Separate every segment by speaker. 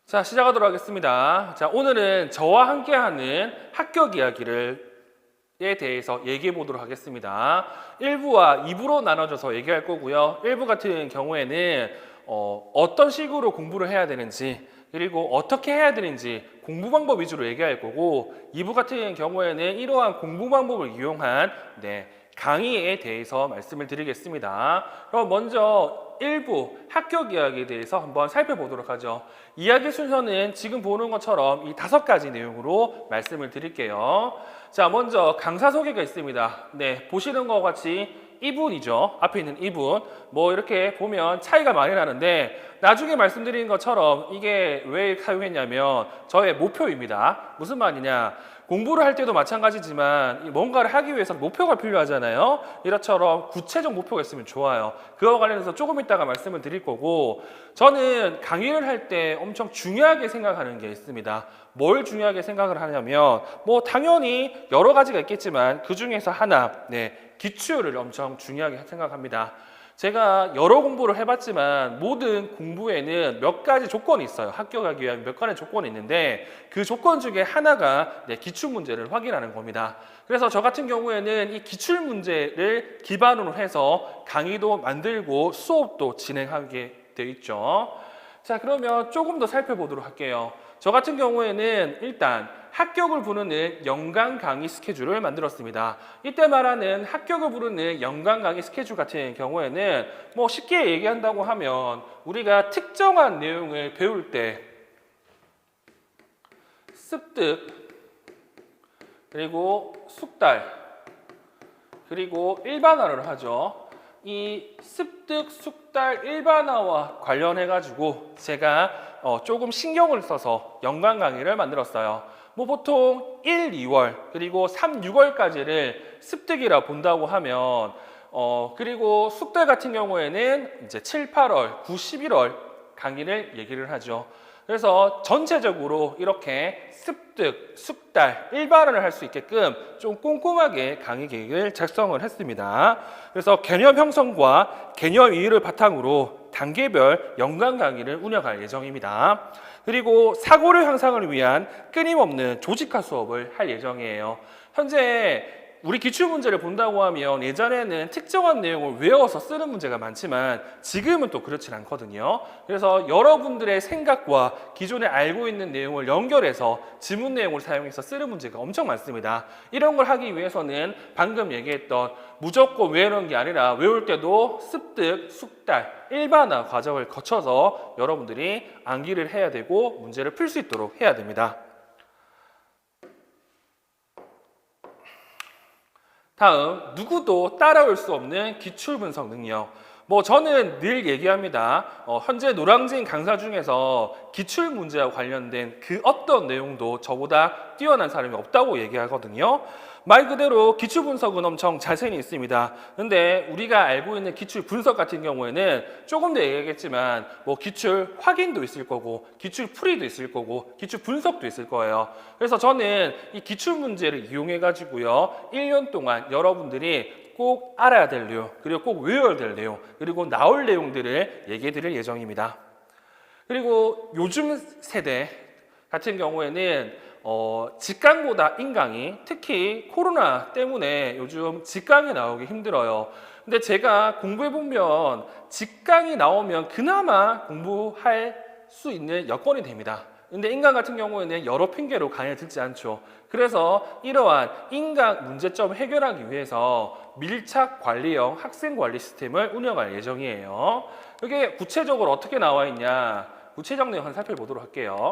Speaker 1: 자, 시작하도록 하겠습니다. 자, 오늘은 저와 함께하는 합격 이야기에 대해서 얘기해 보도록 하겠습니다. 1부와 2부로 나눠져서 얘기할 거고요. 1부 같은 경우에는 어떤 식으로 공부를 해야 되는지, 그리고 어떻게 해야 되는지 공부 방법 위주로 얘기할 거고, 2부 같은 경우에는 이러한 공부 방법을 이용한 강의에 대해서 말씀을 드리겠습니다. 그럼 먼저 1부 합격 이야기에 대해서 한번 살펴보도록 하죠. 이야기 순서는 지금 보는 것처럼 이 5가지 내용으로 말씀을 드릴게요. 자, 먼저 강사 소개가 있습니다. 보시는 것 같이 이분이죠. 앞에 있는 이분. 뭐 이렇게 보면 차이가 많이 나는데 나중에 말씀드린 것처럼 이게 왜 사용했냐면 저의 목표입니다. 무슨 말이냐? 공부를 할 때도 마찬가지지만 뭔가를 하기 위해서 목표가 필요하잖아요. 이처럼 구체적 목표가 있으면 좋아요. 그와 관련해서 조금 이따가 말씀을 드릴 거고, 저는 강의를 할 때 엄청 중요하게 생각하는 게 있습니다. 뭘 중요하게 생각을 하냐면 뭐 당연히 여러 가지가 있겠지만 그 중에서 하나, 기출을 엄청 중요하게 생각합니다. 제가 여러 공부를 해봤지만 모든 공부에는 몇 가지 조건이 있어요. 합격하기 위한 몇 가지 조건이 있는데 그 조건 중에 하나가 기출 문제를 확인하는 겁니다. 그래서 저 같은 경우에는 이 기출 문제를 기반으로 해서 강의도 만들고 수업도 진행하게 되어 있죠. 자, 그러면 조금 더 살펴보도록 할게요. 저 같은 경우에는 일단 합격을 부르는 연간 강의 스케줄을 만들었습니다. 이때 말하는 합격을 부르는 연간 강의 스케줄 같은 경우에는 뭐 쉽게 얘기한다고 하면 우리가 특정한 내용을 배울 때 습득, 그리고 숙달, 그리고 일반화를 하죠. 이 습득, 숙달, 일반화와 관련해 가지고 제가 조금 신경을 써서 연간 강의를 만들었어요. 뭐 보통 1, 2월 그리고 3, 6월까지를 습득이라 본다고 하면 그리고 숙달 같은 경우에는 이제 7, 8월, 9, 11월 강의를 얘기를 하죠. 그래서 전체적으로 이렇게 습득, 숙달, 일반화를 할 수 있게끔 좀 꼼꼼하게 강의 계획을 작성을 했습니다. 그래서 개념 형성과 개념 이해를 바탕으로 단계별 연간 강의를 운영할 예정입니다. 그리고 사고력 향상을 위한 끊임없는 조직화 수업을 할 예정이에요. 현재 우리 기출문제를 본다고 하면 예전에는 특정한 내용을 외워서 쓰는 문제가 많지만 지금은 또 그렇진 않거든요. 그래서 여러분들의 생각과 기존에 알고 있는 내용을 연결해서 지문 내용을 사용해서 쓰는 문제가 엄청 많습니다. 이런 걸 하기 위해서는 방금 얘기했던 무조건 외우는 게 아니라 외울 때도 습득, 숙달, 일반화 과정을 거쳐서 여러분들이 암기를 해야 되고 문제를 풀 수 있도록 해야 됩니다. 다음, 누구도 따라올 수 없는 기출 분석 능력. 뭐 저는 늘 얘기합니다. 현재 노량진 강사 중에서 기출 문제와 관련된 그 어떤 내용도 저보다 뛰어난 사람이 없다고 얘기하거든요. 말 그대로 기출 분석은 엄청 자신이 있습니다. 근데 우리가 알고 있는 기출 분석 같은 경우에는 조금 더 얘기하겠지만 뭐 기출 확인도 있을 거고 기출 풀이도 있을 거고 기출 분석도 있을 거예요. 그래서 저는 이 기출 문제를 이용해 가지고요 1년 동안 여러분들이 꼭 알아야 될 내용, 그리고 꼭 외워야 될 내용, 그리고 나올 내용들을 얘기해 드릴 예정입니다. 그리고 요즘 세대 같은 경우에는 직강보다 인강이, 특히 코로나 때문에 요즘 직강이 나오기 힘들어요. 근데 제가 공부해보면 직강이 나오면 그나마 공부할 수 있는 여건이 됩니다. 근데 인강 같은 경우에는 여러 핑계로 강의를 듣지 않죠. 그래서 이러한 인강 문제점 해결하기 위해서 밀착 관리형 학생 관리 시스템을 운영할 예정이에요. 이게 구체적으로 어떻게 나와 있냐? 구체적 내용 한번 살펴보도록 할게요.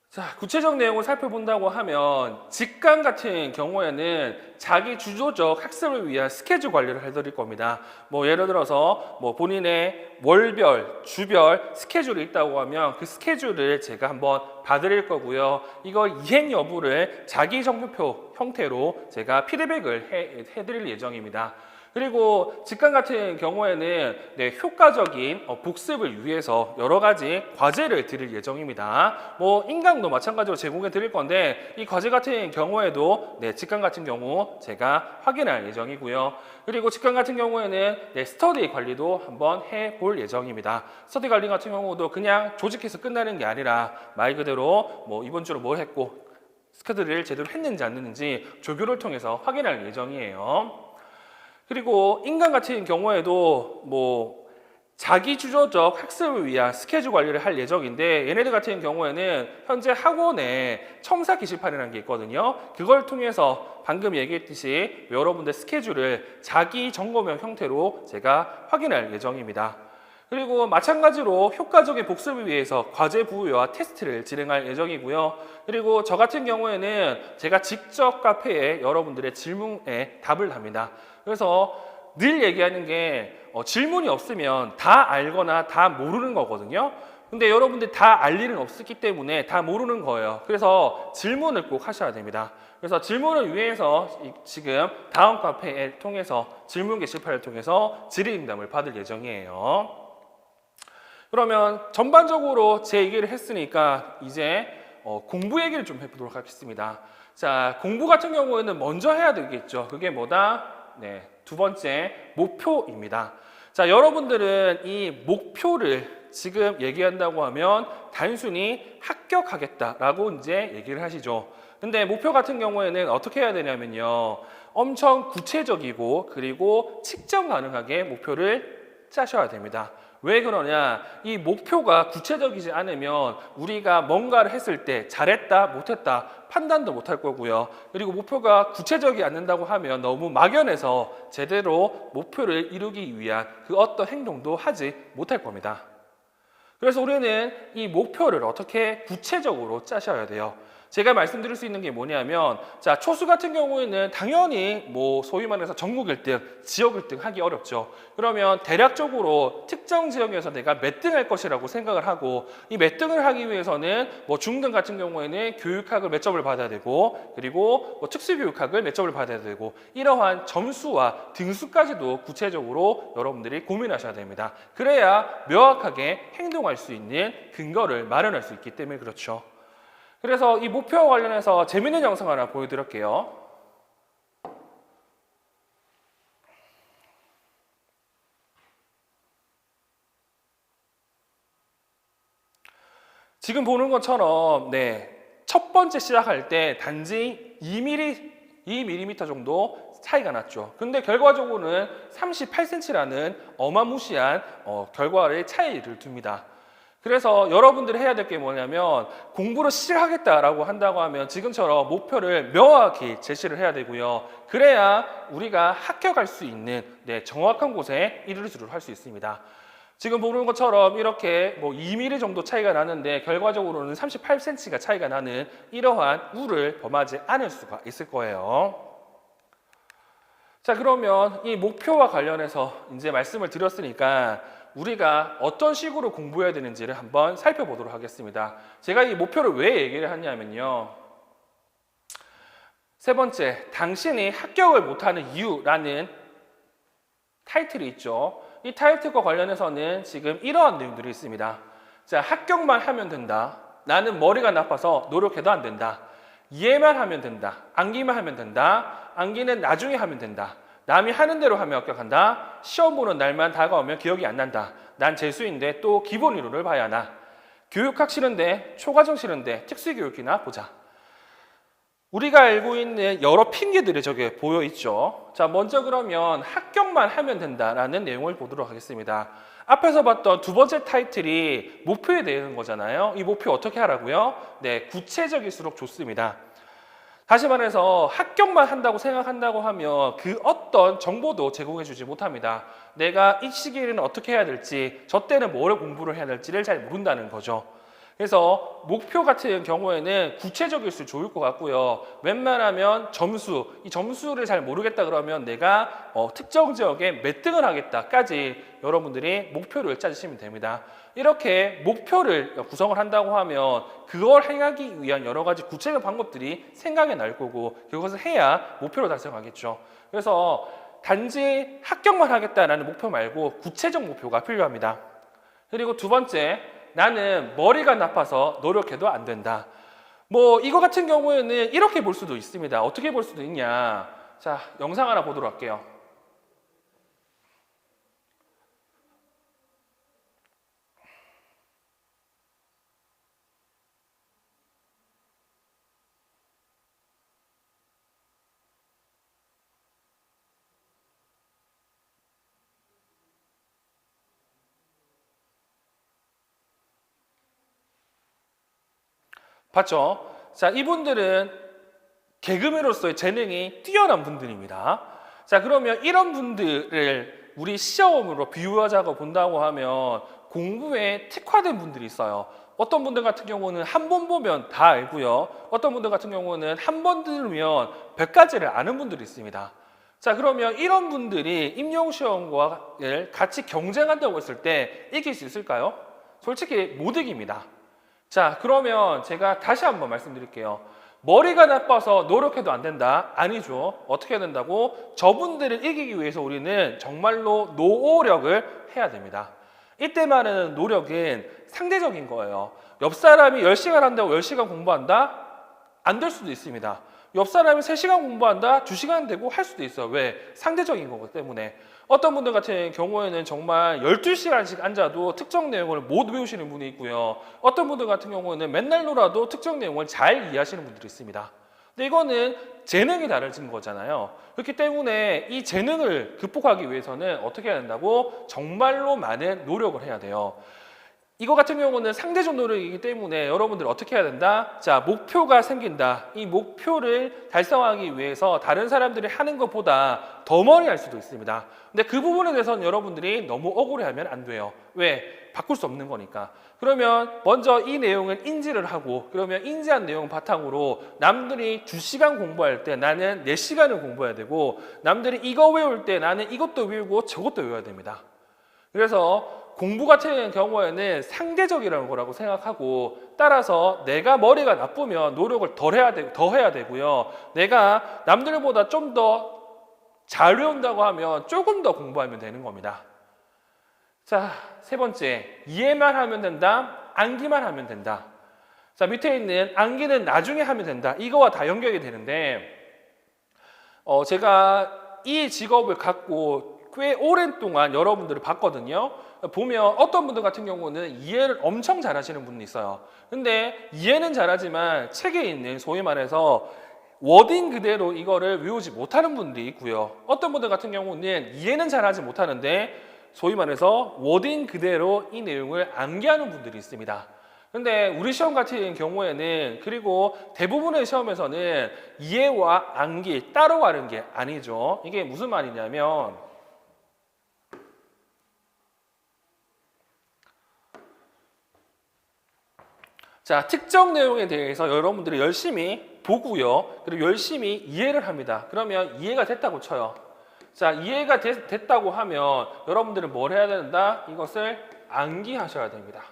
Speaker 1: 자, 구체적 내용을 살펴본다고 하면 직강 같은 경우에는 자기 주도적 학습을 위한 스케줄 관리를 해드릴 겁니다. 뭐 예를 들어서 뭐 본인의 월별, 주별 스케줄이 있다고 하면 그 스케줄을 제가 한번 봐드릴 거고요. 이거 이행 여부를 자기 성적표 형태로 제가 피드백을 해드릴 예정입니다. 그리고 직관 같은 경우에는 효과적인 복습을 위해서 여러 가지 과제를 드릴 예정입니다. 뭐 인강도 마찬가지로 제공해 드릴 건데 이 과제 같은 경우에도 직관 같은 경우 제가 확인할 예정이고요. 그리고 직관 같은 경우에는 스터디 관리도 한번 해볼 예정입니다. 스터디 관리 같은 경우도 그냥 조직해서 끝나는 게 아니라 말 그대로 뭐 이번 주로 뭘 했고 스케줄을 제대로 했는지 안 했는지 조교를 통해서 확인할 예정이에요. 그리고 인강 같은 경우에도 뭐 자기 주도적 학습을 위한 스케줄 관리를 할 예정인데 얘네들 같은 경우에는 현재 학원에 첨사 게시판이라는 게 있거든요. 그걸 통해서 방금 얘기했듯이 여러분들 스케줄을 자기 점검형 형태로 제가 확인할 예정입니다. 그리고 마찬가지로 효과적인 복습을 위해서 과제 부여와 테스트를 진행할 예정이고요. 그리고 저 같은 경우에는 제가 직접 카페에 여러분들의 질문에 답을 합니다. 그래서 늘 얘기하는 게 질문이 없으면 다 알거나 다 모르는 거거든요. 근데 여러분들 다 알 일은 없었기 때문에 다 모르는 거예요. 그래서 질문을 꼭 하셔야 됩니다. 그래서 질문을 위해서 지금 다음 카페를 통해서 질문 게시판을 통해서 질의응답을 받을 예정이에요. 그러면 전반적으로 제 얘기를 했으니까 이제 공부 얘기를 좀 해보도록 하겠습니다. 자, 공부 같은 경우에는 먼저 해야 되겠죠. 그게 뭐다? 두 번째, 목표입니다. 자, 여러분들은 이 목표를 지금 얘기한다고 하면 단순히 합격하겠다라고 이제 얘기를 하시죠. 근데 목표 같은 경우에는 어떻게 해야 되냐면요. 엄청 구체적이고 그리고 측정 가능하게 목표를 짜셔야 됩니다. 왜 그러냐? 이 목표가 구체적이지 않으면 우리가 뭔가를 했을 때 잘했다, 못했다 판단도 못할 거고요. 그리고 목표가 구체적이 않는다고 하면 너무 막연해서 제대로 목표를 이루기 위한 그 어떤 행동도 하지 못할 겁니다. 그래서 우리는 이 목표를 어떻게 구체적으로 짜셔야 돼요. 제가 말씀드릴 수 있는 게 뭐냐면, 자, 초수 같은 경우에는 당연히 뭐 소위 말해서 전국 1등, 지역 1등 하기 어렵죠. 그러면 대략적으로 특정 지역에서 내가 몇 등 할 것이라고 생각을 하고, 이 몇 등을 하기 위해서는 뭐 중등 같은 경우에는 교육학을 몇 점을 받아야 되고, 그리고 뭐 특수교육학을 몇 점을 받아야 되고, 이러한 점수와 등수까지도 구체적으로 여러분들이 고민하셔야 됩니다. 그래야 명확하게 행동할 수 있는 근거를 마련할 수 있기 때문에 그렇죠. 그래서 이 목표와 관련해서 재밌는 영상 하나 보여드릴게요. 지금 보는 것처럼 첫 번째 시작할 때 단지 2mm 정도 차이가 났죠. 근데 결과적으로는 38cm라는 어마무시한 결과의 차이를 둡니다. 그래서 여러분들이 해야 될 게 뭐냐면 공부를 시작하겠다라고 한다고 하면 지금처럼 목표를 명확히 제시를 해야 되고요. 그래야 우리가 합격할 수 있는 정확한 곳에 이르르도록 할 수 있습니다. 지금 보는 것처럼 이렇게 뭐 2mm 정도 차이가 나는데 결과적으로는 38cm가 차이가 나는 이러한 우를 범하지 않을 수가 있을 거예요. 자, 그러면 이 목표와 관련해서 이제 말씀을 드렸으니까 우리가 어떤 식으로 공부해야 되는지를 한번 살펴보도록 하겠습니다. 제가 이 목표를 왜 얘기를 하냐면요. 세 번째, 당신이 합격을 못하는 이유라는 타이틀이 있죠. 이 타이틀과 관련해서는 지금 이러한 내용들이 있습니다. 자, 합격만 하면 된다. 나는 머리가 나빠서 노력해도 안 된다. 이해만 하면 된다. 암기만 하면 된다. 암기는 나중에 하면 된다. 남이 하는 대로 하면 합격한다. 시험 보는 날만 다가오면 기억이 안 난다. 난 재수인데 또 기본 이론을 봐야 하나. 교육학 싫은데 초과정 싫은데 특수교육이나 보자. 우리가 알고 있는 여러 핑계들이 저게 보여 있죠. 자, 먼저 그러면 합격만 하면 된다라는 내용을 보도록 하겠습니다. 앞에서 봤던 두 번째 타이틀이 목표에 대한 거잖아요. 이 목표 어떻게 하라고요? 구체적일수록 좋습니다. 다시 말해서 합격만 한다고 생각한다고 하면 그 어떤 정보도 제공해 주지 못합니다. 내가 이 시기에는 어떻게 해야 될지, 저 때는 뭐를 공부를 해야 될지를 잘 모른다는 거죠. 그래서 목표 같은 경우에는 구체적일수록 좋을 것 같고요. 웬만하면 이 점수를 잘 모르겠다 그러면 내가 특정 지역에 몇 등을 하겠다까지 여러분들이 목표를 짜주시면 됩니다. 이렇게 목표를 구성을 한다고 하면 그걸 행하기 위한 여러 가지 구체적 방법들이 생각이 날 거고 그것을 해야 목표를 달성하겠죠. 그래서 단지 합격만 하겠다라는 목표 말고 구체적 목표가 필요합니다. 그리고 두 번째, 나는 머리가 나빠서 노력해도 안 된다. 뭐 이거 같은 경우에는 이렇게 볼 수도 있습니다. 어떻게 볼 수도 있냐? 자, 영상 하나 보도록 할게요. 봤죠? 자, 이분들은 개그맨으로서의 재능이 뛰어난 분들입니다. 자, 그러면 이런 분들을 우리 시험으로 비유하자고 본다고 하면 공부에 특화된 분들이 있어요. 어떤 분들 같은 경우는 한 번 보면 다 알고요. 어떤 분들 같은 경우는 한 번 들으면 100가지를 아는 분들이 있습니다. 자, 그러면 이런 분들이 임용시험과 같이 경쟁한다고 했을 때 이길 수 있을까요? 솔직히 못 이깁니다. 자, 그러면 제가 다시 한번 말씀드릴게요. 머리가 나빠서 노력해도 안 된다? 아니죠. 어떻게 해야 된다고? 저분들을 이기기 위해서 우리는 정말로 노력을 해야 됩니다. 이때 말하는 노력은 상대적인 거예요. 옆 사람이 10시간 한다고 10시간 공부한다? 안 될 수도 있습니다. 옆 사람이 3시간 공부한다? 2시간 되고 할 수도 있어요. 왜? 상대적인 거기 때문에. 어떤 분들 같은 경우에는 정말 12시간씩 앉아도 특정 내용을 못 외우시는 분이 있고요. 어떤 분들 같은 경우는 맨날 놀아도 특정 내용을 잘 이해하시는 분들이 있습니다. 근데 이거는 재능이 다르진 거잖아요. 그렇기 때문에 이 재능을 극복하기 위해서는 어떻게 해야 된다고? 정말로 많은 노력을 해야 돼요. 이거 같은 경우는 상대적 노력이기 때문에 여러분들 어떻게 해야 된다? 자, 목표가 생긴다. 이 목표를 달성하기 위해서 다른 사람들이 하는 것보다 더 멀리 할 수도 있습니다. 근데 그 부분에 대해서는 여러분들이 너무 억울해하면 안 돼요. 왜? 바꿀 수 없는 거니까. 그러면 먼저 이 내용을 인지를 하고, 그러면 인지한 내용 바탕으로 남들이 2시간 공부할 때 나는 4시간을 공부해야 되고, 남들이 이거 외울 때 나는 이것도 외우고 저것도 외워야 됩니다. 그래서 공부 같은 경우에는 상대적이라는 거라고 생각하고, 따라서 내가 머리가 나쁘면 노력을 더 해야 되고요. 내가 남들보다 좀 더 잘 외운다고 하면 조금 더 공부하면 되는 겁니다. 자, 세 번째, 이해만 하면 된다, 암기만 하면 된다. 자, 밑에 있는 암기는 나중에 하면 된다. 이거와 다 연결이 되는데, 제가 이 직업을 갖고 꽤 오랜 동안 여러분들을 봤거든요. 보면 어떤 분들 같은 경우는 이해를 엄청 잘하시는 분이 있어요. 근데 이해는 잘하지만 책에 있는 소위 말해서 워딩 그대로 이거를 외우지 못하는 분들이 있고요. 어떤 분들 같은 경우는 이해는 잘하지 못하는데 소위 말해서 워딩 그대로 이 내용을 암기하는 분들이 있습니다. 근데 우리 시험 같은 경우에는, 그리고 대부분의 시험에서는 이해와 암기 따로 가는 게 아니죠. 이게 무슨 말이냐면, 자, 특정 내용에 대해서 여러분들이 열심히 보고요. 그리고 열심히 이해를 합니다. 그러면 이해가 됐다고 쳐요. 자, 이해가 됐다고 하면 여러분들은 뭘 해야 된다? 이것을 암기하셔야 됩니다.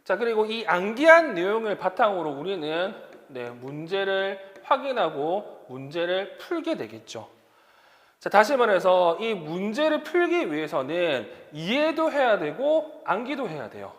Speaker 1: 자, 그리고 이 암기한 내용을 바탕으로 우리는 문제를 확인하고 문제를 풀게 되겠죠. 자, 다시 말해서 이 문제를 풀기 위해서는 이해도 해야 되고 암기도 해야 돼요.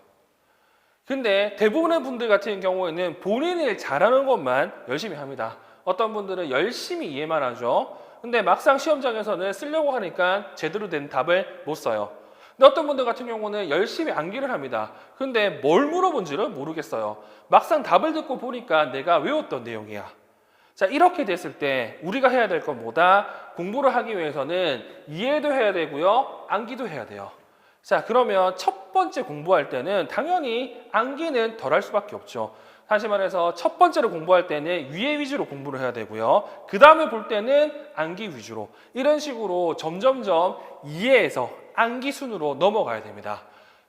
Speaker 1: 근데 대부분의 분들 같은 경우에는 본인이 잘하는 것만 열심히 합니다. 어떤 분들은 열심히 이해만 하죠. 근데 막상 시험장에서는 쓰려고 하니까 제대로 된 답을 못 써요. 근데 어떤 분들 같은 경우는 열심히 암기를 합니다. 근데 뭘 물어본지를 모르겠어요. 막상 답을 듣고 보니까 내가 외웠던 내용이야. 자, 이렇게 됐을 때 우리가 해야 될 건 뭐다? 공부를 하기 위해서는 이해도 해야 되고요, 암기도 해야 돼요. 자, 그러면 첫 번째 공부할 때는 당연히 암기는 덜 할 수밖에 없죠. 다시 말해서 첫 번째로 공부할 때는 위에 위주로 공부를 해야 되고요. 그 다음에 볼 때는 암기 위주로. 이런 식으로 점점점 이해에서 암기 순으로 넘어가야 됩니다.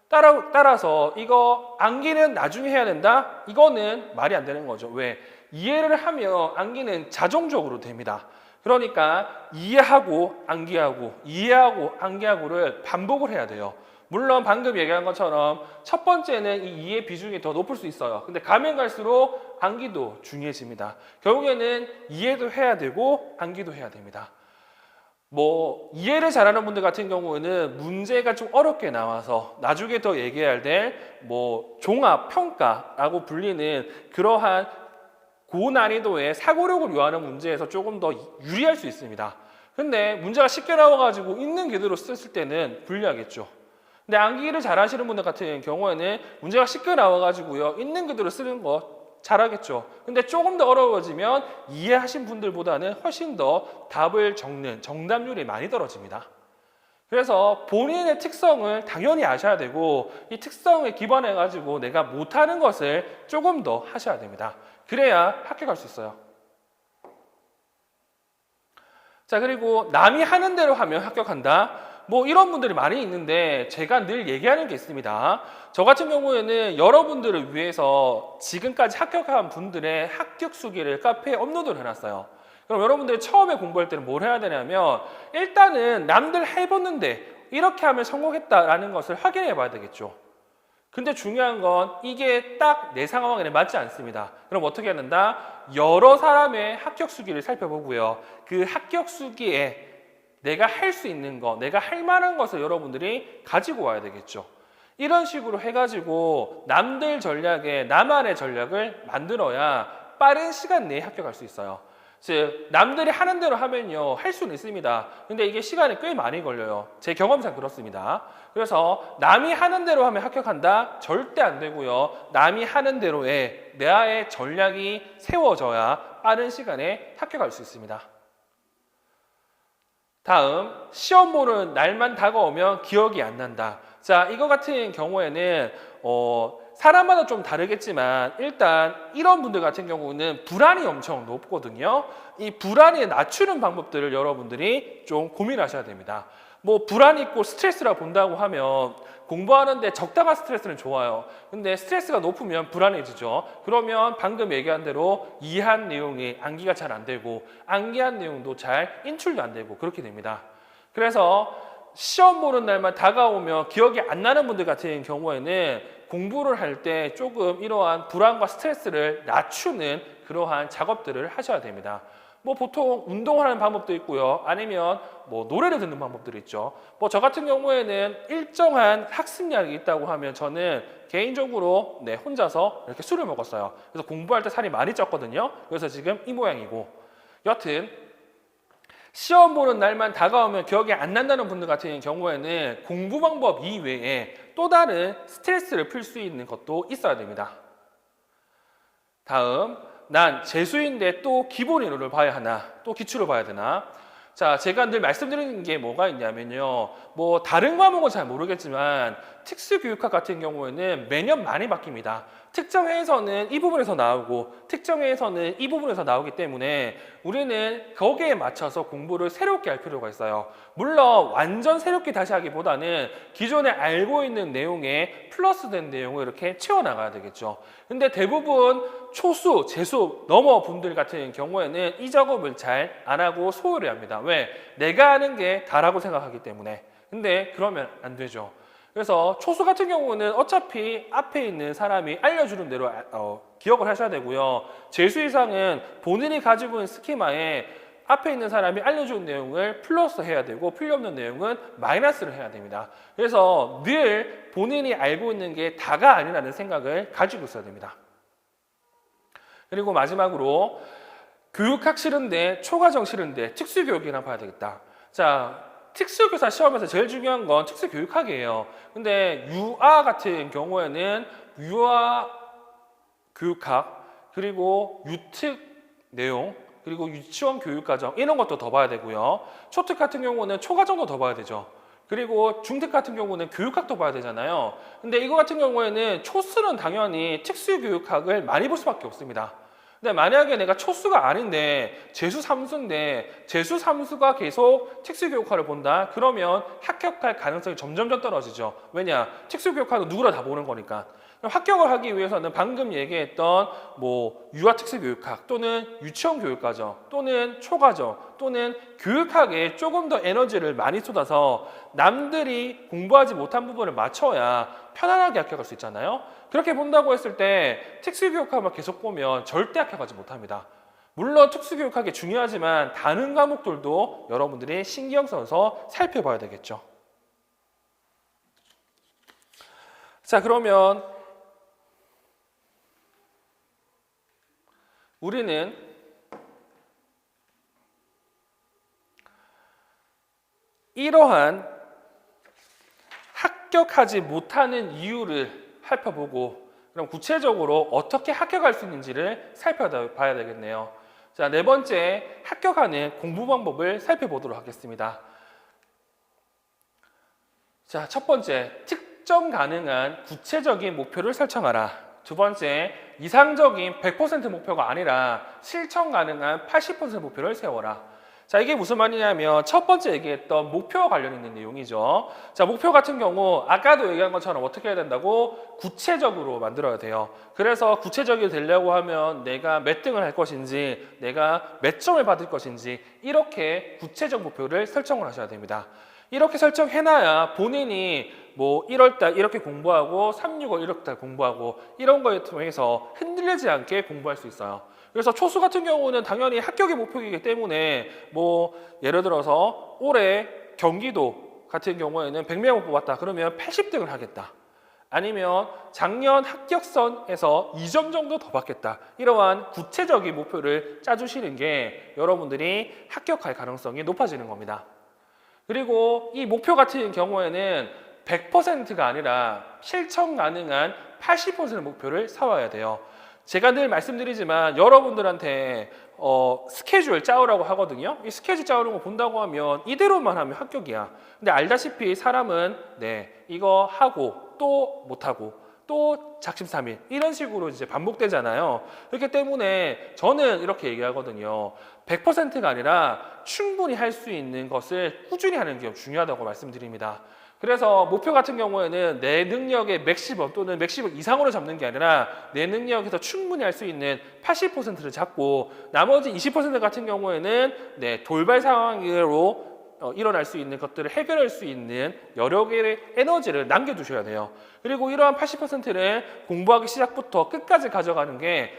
Speaker 1: 따라서 이거 암기는 나중에 해야 된다? 이거는 말이 안 되는 거죠. 왜? 이해를 하면 암기는 자동적으로 됩니다. 그러니까 이해하고 암기하고 이해하고 암기하고를 반복을 해야 돼요. 물론 방금 얘기한 것처럼 첫 번째는 이 이해 비중이 더 높을 수 있어요. 근데 가면 갈수록 암기도 중요해집니다. 결국에는 이해도 해야 되고 암기도 해야 됩니다. 뭐 이해를 잘하는 분들 같은 경우에는 문제가 좀 어렵게 나와서 나중에 더 얘기해야 될 뭐 종합 평가라고 불리는 그러한 고난이도의 사고력을 요하는 문제에서 조금 더 유리할 수 있습니다. 근데 문제가 쉽게 나와가지고 있는 그대로 썼을 때는 불리하겠죠. 근데 암기를 잘하시는 분들 같은 경우에는 문제가 쉽게 나와가지고요 있는 그대로 쓰는 거 잘하겠죠. 근데 조금 더 어려워지면 이해하신 분들보다는 훨씬 더 답을 적는 정답률이 많이 떨어집니다. 그래서 본인의 특성을 당연히 아셔야 되고 이 특성에 기반해 가지고 내가 못하는 것을 조금 더 하셔야 됩니다. 그래야 합격할 수 있어요. 자, 그리고 남이 하는 대로 하면 합격한다. 뭐 이런 분들이 많이 있는데 제가 늘 얘기하는 게 있습니다. 저 같은 경우에는 여러분들을 위해서 지금까지 합격한 분들의 합격 수기를 카페에 업로드를 해놨어요. 그럼 여러분들이 처음에 공부할 때는 뭘 해야 되냐면 일단은 남들 해봤는데 이렇게 하면 성공했다라는 것을 확인해 봐야 되겠죠. 근데 중요한 건 이게 딱 내 상황에는 맞지 않습니다. 그럼 어떻게 해야 된다? 여러 사람의 합격 수기를 살펴보고요. 그 합격 수기에 내가 할 수 있는 거, 내가 할 만한 것을 여러분들이 가지고 와야 되겠죠. 이런 식으로 해가지고 남들 전략에 나만의 전략을 만들어야 빠른 시간 내에 합격할 수 있어요. 즉 남들이 하는 대로 하면요 할 수는 있습니다. 근데 이게 시간이 꽤 많이 걸려요. 제 경험상 그렇습니다. 그래서 남이 하는 대로 하면 합격한다? 절대 안 되고요. 남이 하는 대로의 나의 전략이 세워져야 빠른 시간에 합격할 수 있습니다. 다음, 시험 보는 날만 다가오면 기억이 안 난다. 자, 이거 같은 경우에는 사람마다 좀 다르겠지만 일단 이런 분들 같은 경우는 불안이 엄청 높거든요. 이 불안을 낮추는 방법들을 여러분들이 좀 고민하셔야 됩니다. 뭐 불안이 있고 스트레스라고 본다고 하면 공부하는데 적당한 스트레스는 좋아요. 근데 스트레스가 높으면 불안해지죠. 그러면 방금 얘기한 대로 이해한 내용이 암기가 잘 안 되고 암기한 내용도 잘 인출도 안 되고 그렇게 됩니다. 그래서 시험 보는 날만 다가오면 기억이 안 나는 분들 같은 경우에는 공부를 할 때 조금 이러한 불안과 스트레스를 낮추는 그러한 작업들을 하셔야 됩니다. 뭐 보통 운동을 하는 방법도 있고요. 아니면 뭐 노래를 듣는 방법들이 있죠. 뭐 저 같은 경우에는 일정한 학습량이 있다고 하면 저는 개인적으로 혼자서 이렇게 술을 먹었어요. 그래서 공부할 때 살이 많이 쪘거든요. 그래서 지금 이 모양이고. 여튼 시험 보는 날만 다가오면 기억이 안 난다는 분들 같은 경우에는 공부 방법 이외에 또 다른 스트레스를 풀 수 있는 것도 있어야 됩니다. 다음, 난 재수인데 또 기본 이론을 봐야 하나, 또 기출을 봐야 되나? 자, 제가 늘 말씀드리는 게 뭐가 있냐면요. 뭐 다른 과목은 잘 모르겠지만 특수교육학 같은 경우에는 매년 많이 바뀝니다. 특정 회에서는 이 부분에서 나오고 특정 회에서는 이 부분에서 나오기 때문에 우리는 거기에 맞춰서 공부를 새롭게 할 필요가 있어요. 물론 완전 새롭게 다시 하기보다는 기존에 알고 있는 내용에 플러스된 내용을 이렇게 채워나가야 되겠죠. 근데 대부분 초수, 재수 넘어 분들 같은 경우에는 이 작업을 잘 안 하고 소홀히 합니다. 왜? 내가 하는 게 다라고 생각하기 때문에. 근데 그러면 안 되죠. 그래서 초수 같은 경우는 어차피 앞에 있는 사람이 알려주는 대로 기억을 하셔야 되고요. 재수 이상은 본인이 가지고 있는 스키마에 앞에 있는 사람이 알려준 내용을 플러스 해야 되고 필요 없는 내용은 마이너스를 해야 됩니다. 그래서 늘 본인이 알고 있는 게 다가 아니라는 생각을 가지고 있어야 됩니다. 그리고 마지막으로 교육학 싫은데 초과정 싫은데 특수교육이나 봐야 되겠다. 자, 특수교사 시험에서 제일 중요한 건 특수교육학이에요. 근데 유아 같은 경우에는 유아 교육학 그리고 유특 내용 그리고 유치원 교육과정 이런 것도 더 봐야 되고요. 초특 같은 경우는 초과정도 더 봐야 되죠. 그리고 중특 같은 경우는 교육학도 봐야 되잖아요. 근데 이거 같은 경우에는 초수는 당연히 특수교육학을 많이 볼 수밖에 없습니다. 근데 만약에 내가 초수가 아닌데 재수 3수인데 재수 3수가 계속 특수교육학을 본다? 그러면 합격할 가능성이 점점점 떨어지죠. 왜냐? 특수교육학은 누구나 다 보는 거니까. 합격을 하기 위해서는 방금 얘기했던 뭐 유아 특수교육학 또는 유치원 교육과정 또는 초과정 또는 교육학에 조금 더 에너지를 많이 쏟아서 남들이 공부하지 못한 부분을 맞춰야 편안하게 합격할 수 있잖아요. 그렇게 본다고 했을 때 특수교육학만 계속 보면 절대 합격하지 못합니다. 물론 특수교육학이 중요하지만 다른 과목들도 여러분들이 신경 써서 살펴봐야 되겠죠. 자, 그러면 우리는 이러한 합격하지 못하는 이유를 살펴보고 그럼 구체적으로 어떻게 합격할 수 있는지를 살펴봐야 되겠네요. 자, 네 번째, 합격하는 공부 방법을 살펴보도록 하겠습니다. 자, 첫 번째, 특정 가능한 구체적인 목표를 설정하라. 두 번째, 이상적인 100% 목표가 아니라 실천 가능한 80% 목표를 세워라. 자, 이게 무슨 말이냐면 첫 번째 얘기했던 목표와 관련 있는 내용이죠. 자, 목표 같은 경우 아까도 얘기한 것처럼 어떻게 해야 된다고? 구체적으로 만들어야 돼요. 그래서 구체적이 되려고 하면 내가 몇 등을 할 것인지, 내가 몇 점을 받을 것인지 이렇게 구체적 목표를 설정을 하셔야 됩니다. 이렇게 설정해놔야 본인이 뭐 1월달 이렇게 공부하고 3, 6월 1월달 공부하고 이런 거에 통해서 흔들리지 않게 공부할 수 있어요. 그래서 초수 같은 경우는 당연히 합격의 목표이기 때문에 뭐 예를 들어서 올해 경기도 같은 경우에는 100명을 뽑았다 그러면 80등을 하겠다. 아니면 작년 합격선에서 2점 정도 더 받겠다. 이러한 구체적인 목표를 짜주시는 게 여러분들이 합격할 가능성이 높아지는 겁니다. 그리고 이 목표 같은 경우에는 100%가 아니라 실천 가능한 80% 목표를 세워야 돼요. 제가 늘 말씀드리지만 여러분들한테 스케줄 짜오라고 하거든요. 이 스케줄 짜오는 거 본다고 하면 이대로만 하면 합격이야. 근데 알다시피 사람은 이거 하고 또 못하고 또 작심삼일 이런 식으로 이제 반복되잖아요. 그렇기 때문에 저는 이렇게 얘기하거든요. 100%가 아니라 충분히 할 수 있는 것을 꾸준히 하는 게 중요하다고 말씀드립니다. 그래서 목표 같은 경우에는 내 능력의 맥시멈 또는 맥시멈 이상으로 잡는 게 아니라 내 능력에서 충분히 할 수 있는 80%를 잡고 나머지 20% 같은 경우에는 돌발 상황으로 일어날 수 있는 것들을 해결할 수 있는 여러 개의 에너지를 남겨두셔야 돼요. 그리고 이러한 80%를 공부하기 시작부터 끝까지 가져가는 게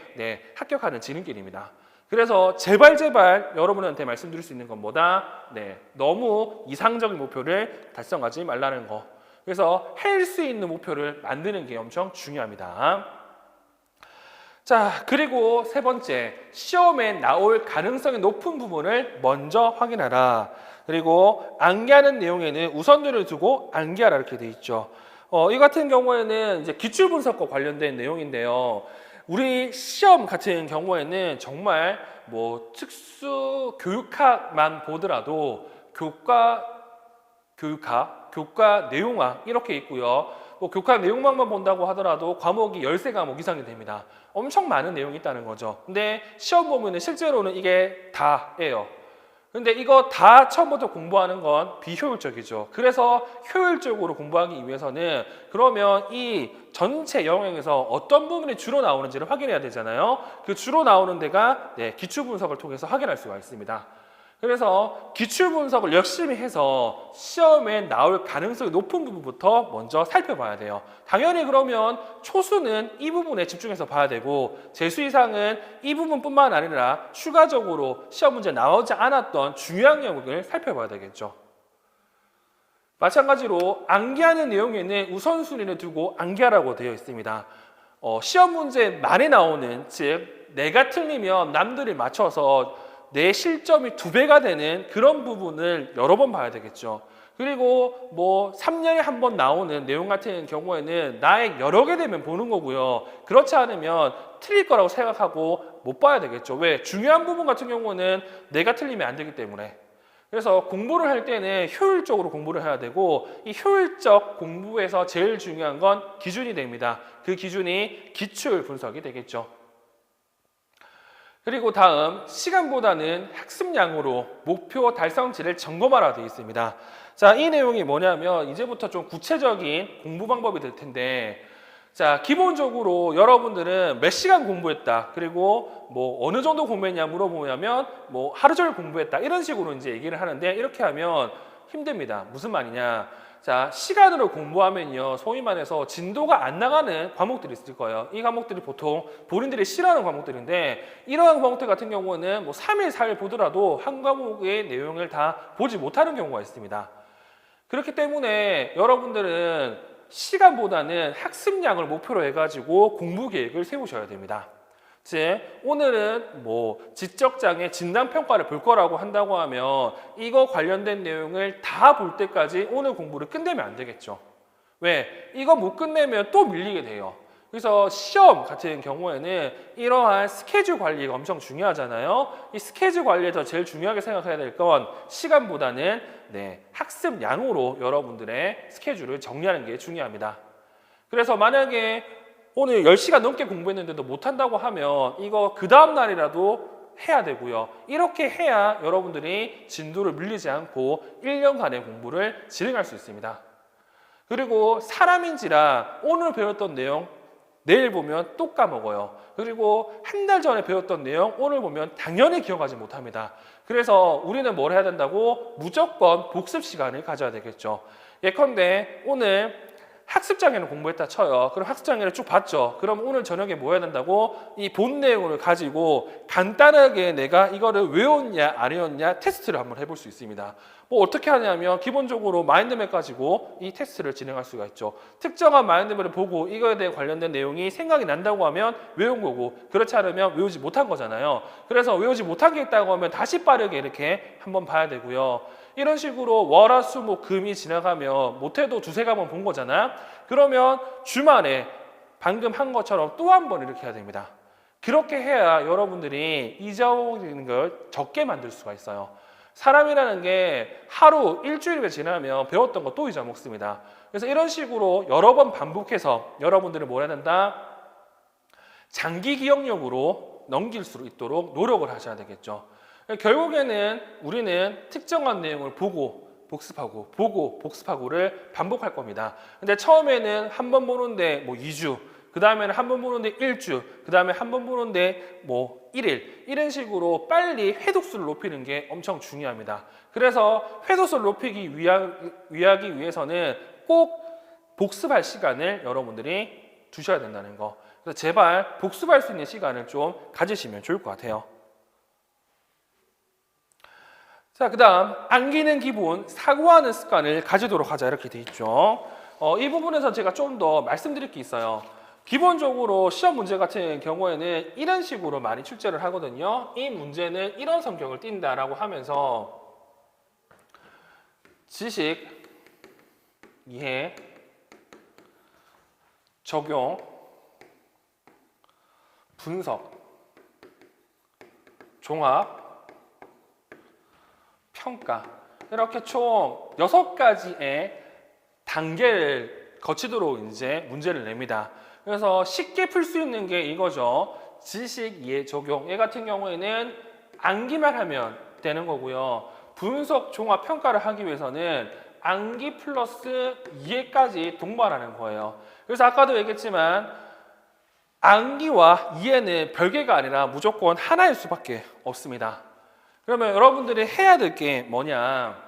Speaker 1: 합격하는 지름길입니다. 그래서 제발 여러분한테 말씀드릴 수 있는 건 뭐다? 너무 이상적인 목표를 달성하지 말라는 거. 그래서 할 수 있는 목표를 만드는 게 엄청 중요합니다. 자, 그리고 세 번째, 시험에 나올 가능성이 높은 부분을 먼저 확인하라. 그리고 암기하는 내용에는 우선순위를 두고 암기하라 이렇게 돼 있죠. 이 같은 경우에는 이제 기출 분석과 관련된 내용인데요. 우리 시험 같은 경우에는 정말 뭐 특수 교육학만 보더라도 교과 내용학 이렇게 있고요. 뭐 교과 내용학만 본다고 하더라도 과목이 13과목 이상이 됩니다. 엄청 많은 내용이 있다는 거죠. 근데 시험 보면은 실제로는 이게 다예요. 근데 이거 다 처음부터 공부하는 건 비효율적이죠. 그래서 효율적으로 공부하기 위해서는 그러면 이 전체 영역에서 어떤 부분이 주로 나오는지를 확인해야 되잖아요. 그 주로 나오는 데가 기출 분석을 통해서 확인할 수가 있습니다. 그래서 기출 분석을 열심히 해서 시험에 나올 가능성이 높은 부분부터 먼저 살펴봐야 돼요. 당연히 그러면 초수는 이 부분에 집중해서 봐야 되고 재수 이상은 이 부분뿐만 아니라 추가적으로 시험 문제에 나오지 않았던 중요한 영역을 살펴봐야 되겠죠. 마찬가지로 암기하는 내용에는 우선순위를 두고 암기하라고 되어 있습니다. 시험 문제 많이 나오는, 즉 내가 틀리면 남들이 맞춰서 내 실점이 2배가 되는 그런 부분을 여러 번 봐야 되겠죠. 그리고 뭐 3년에 한 번 나오는 내용 같은 경우에는 나의 여러 개 되면 보는 거고요. 그렇지 않으면 틀릴 거라고 생각하고 못 봐야 되겠죠. 왜? 중요한 부분 같은 경우는 내가 틀리면 안 되기 때문에. 그래서 공부를 할 때는 효율적으로 공부를 해야 되고 이 효율적 공부에서 제일 중요한 건 기준이 됩니다. 그 기준이 기출 분석이 되겠죠. 그리고 다음, 시간보다는 학습량으로 목표 달성치를 점검하라 되어 있습니다. 자, 이 내용이 뭐냐면 이제부터 좀 구체적인 공부 방법이 될 텐데, 자, 기본적으로 여러분들은 몇 시간 공부했다, 그리고 뭐 어느 정도 공부했냐 물어보면 뭐 하루 종일 공부했다 이런 식으로 이제 얘기를 하는데, 이렇게 하면 힘듭니다. 무슨 말이냐? 자, 시간으로 공부하면요, 소위 말해서 진도가 안 나가는 과목들이 있을 거예요. 이 과목들이 보통 본인들이 싫어하는 과목들인데, 이러한 과목들 같은 경우는 뭐 3일, 4일 보더라도 한 과목의 내용을 다 보지 못하는 경우가 있습니다. 그렇기 때문에 여러분들은 시간보다는 학습량을 목표로 해가지고 공부 계획을 세우셔야 됩니다. 즉, 오늘은 뭐 지적장애 진단평가를 볼 거라고 한다고 하면 이거 관련된 내용을 다 볼 때까지 오늘 공부를 끝내면 안 되겠죠. 왜? 이거 못 끝내면 또 밀리게 돼요. 그래서 시험 같은 경우에는 이러한 스케줄 관리가 엄청 중요하잖아요. 이 스케줄 관리에서 제일 중요하게 생각해야 될 건 시간보다는 학습량으로 여러분들의 스케줄을 정리하는 게 중요합니다. 그래서 만약에 오늘 10시간 넘게 공부했는데도 못한다고 하면 이거 그 다음 날이라도 해야 되고요. 이렇게 해야 여러분들이 진도를 밀리지 않고 1년간의 공부를 진행할 수 있습니다. 그리고 사람인지라 오늘 배웠던 내용 내일 보면 또 까먹어요. 그리고 한 달 전에 배웠던 내용 오늘 보면 당연히 기억하지 못합니다. 그래서 우리는 뭘 해야 된다고? 무조건 복습 시간을 가져야 되겠죠. 예컨대 오늘 학습장애를 공부했다 쳐요. 그럼 학습장애를 쭉 봤죠. 그럼 오늘 저녁에 뭐 해야 된다고? 이 본 내용을 가지고 간단하게 내가 이거를 외웠냐 안 외웠냐 테스트를 한번 해볼 수 있습니다. 뭐 어떻게 하냐면 기본적으로 마인드맵 가지고 이 테스트를 진행할 수가 있죠. 특정한 마인드맵을 보고 이거에 대해 관련된 내용이 생각이 난다고 하면 외운 거고, 그렇지 않으면 외우지 못한 거잖아요. 그래서 외우지 못한 게 있다고 하면 다시 빠르게 이렇게 한번 봐야 되고요. 이런 식으로 월, 화, 수, 목, 금이 지나가면 못해도 두세 과목 본 거잖아. 그러면 주말에 방금 한 것처럼 또 한 번 이렇게 해야 됩니다. 그렇게 해야 여러분들이 잊어버리는 걸 적게 만들 수가 있어요. 사람이라는 게 하루, 일주일이 지나면 배웠던 거 또 잊어먹습니다. 그래서 이런 식으로 여러 번 반복해서 여러분들은 뭘 해야 된다? 장기 기억력으로 넘길 수 있도록 노력을 하셔야 되겠죠. 결국에는 우리는 특정한 내용을 보고 복습하고 보고 복습하고를 반복할 겁니다. 근데 처음에는 한 번 보는데 뭐 2주, 그 다음에는 한 번 보는데 1주, 그 다음에 한 번 보는데 뭐 1일, 이런 식으로 빨리 회독수를 높이는 게 엄청 중요합니다. 그래서 회독수를 높이기 위하기 위해서는 꼭 복습할 시간을 여러분들이 두셔야 된다는 거. 그래서 제발 복습할 수 있는 시간을 좀 가지시면 좋을 것 같아요. 자, 그 다음 암기는 기본, 사고하는 습관을 가지도록 하자 이렇게 돼 있죠. 이 부분에서 제가 좀 더 말씀드릴 게 있어요. 기본적으로 시험 문제 같은 경우에는 이런 식으로 많이 출제를 하거든요. 이 문제는 이런 성격을 띈다라고 하면서 지식, 이해, 적용, 분석, 종합, 평가, 이렇게 총 6가지의 단계를 거치도록 이제 문제를 냅니다. 그래서 쉽게 풀 수 있는 게 이거죠. 지식, 이해, 적용. 얘 같은 경우에는 암기만 하면 되는 거고요. 분석, 종합, 평가를 하기 위해서는 암기 플러스 이해까지 동반하는 거예요. 그래서 아까도 얘기했지만 암기와 이해는 별개가 아니라 무조건 하나일 수밖에 없습니다. 그러면 여러분들이 해야 될 게 뭐냐?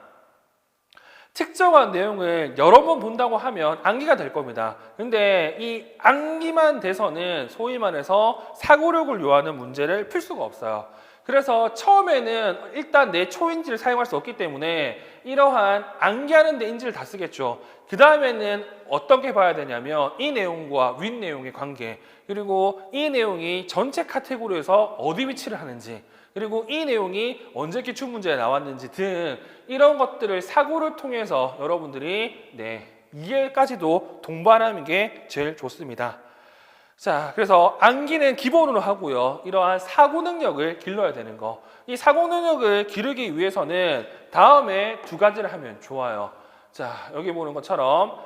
Speaker 1: 특정한 내용을 여러 번 본다고 하면 암기가 될 겁니다. 근데 이 암기만 돼서는 소위 말해서 사고력을 요하는 문제를 풀 수가 없어요. 그래서 처음에는 일단 내 초인지를 사용할 수 없기 때문에 이러한 암기하는 데 인지를 다 쓰겠죠. 그 다음에는 어떻게 봐야 되냐면 이 내용과 윗 내용의 관계, 그리고 이 내용이 전체 카테고리에서 어디 위치를 하는지, 그리고 이 내용이 언제 기출문제에 나왔는지 등 이런 것들을 사고를 통해서 여러분들이 이해까지도 동반하는 게 제일 좋습니다. 자, 그래서 암기는 기본으로 하고요. 이러한 사고 능력을 길러야 되는 거. 이 사고 능력을 기르기 위해서는 다음에 2가지를 하면 좋아요. 자, 여기 보는 것처럼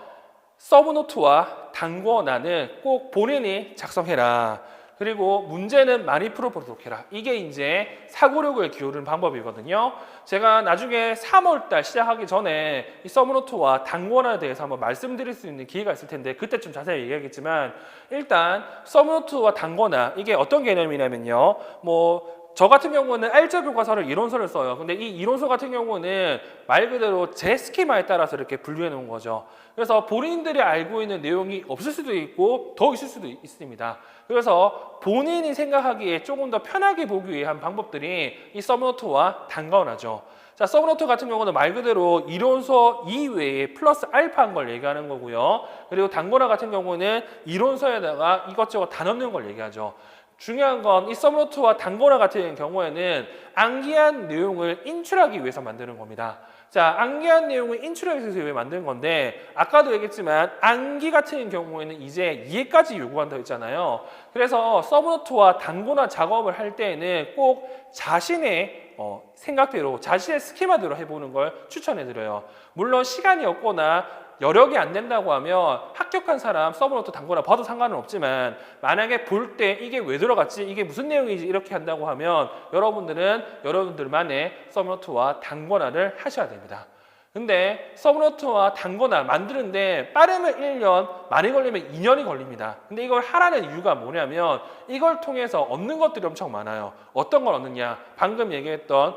Speaker 1: 서브노트와 단권안은 꼭 본인이 작성해라. 그리고 문제는 많이 풀어보도록 해라. 이게 이제 사고력을 기울이는 방법이거든요. 제가 나중에 3월달 시작하기 전에 이 서브노트와 단권안에 대해서 한번 말씀드릴 수 있는 기회가 있을 텐데 그때 좀 자세히 얘기하겠지만, 일단 서브노트와 단권안, 이게 어떤 개념이냐면요. 뭐 저 같은 경우는 R자 교과서를 이론서를 써요. 근데 이 이론서 같은 경우는 말 그대로 제 스키마에 따라서 이렇게 분류해 놓은 거죠. 그래서 본인들이 알고 있는 내용이 없을 수도 있고 더 있을 수도 있습니다. 그래서 본인이 생각하기에 조금 더 편하게 보기 위한 방법들이 이 서브노트와 단거나죠. 자, 서브노트 같은 경우는 말 그대로 이론서 이외에 플러스 알파한 걸 얘기하는 거고요. 그리고 단거나 같은 경우는 이론서에다가 이것저것 다 넣는 걸 얘기하죠. 중요한 건 이 서브노트와 단거나 같은 경우에는 암기한 내용을 인출하기 위해서 만드는 겁니다. 자, 암기한 내용을 인출하기 위해서 왜 만드는 건데 아까도 얘기했지만 암기 같은 경우에는 이제 이해까지 요구한다고 했잖아요. 그래서 서브노트와 단거나 작업을 할 때에는 꼭 자신의 생각대로 자신의 스키마대로 해보는 걸 추천해드려요. 물론 시간이 없거나 여력이 안 된다고 하면 합격한 사람 서브노트 단거나 봐도 상관은 없지만 만약에 볼 때 이게 왜 들어갔지? 이게 무슨 내용이지? 이렇게 한다고 하면 여러분들은 여러분들만의 서브노트와 단거나를 하셔야 됩니다. 근데 서브노트와 단거나 만드는데 빠르면 1년, 많이 걸리면 2년이 걸립니다. 근데 이걸 하라는 이유가 뭐냐면 이걸 통해서 얻는 것들이 엄청 많아요. 어떤 걸 얻느냐? 방금 얘기했던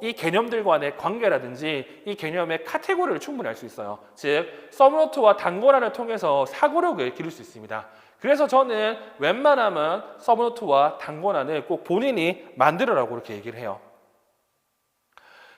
Speaker 1: 이 개념들과의 관계라든지 이 개념의 카테고리를 충분히 알 수 있어요. 즉 서브노트와 단거나를 통해서 사고력을 기를 수 있습니다. 그래서 저는 웬만하면 서브노트와 단거나는 꼭 본인이 만들으라고 이렇게 얘기를 해요.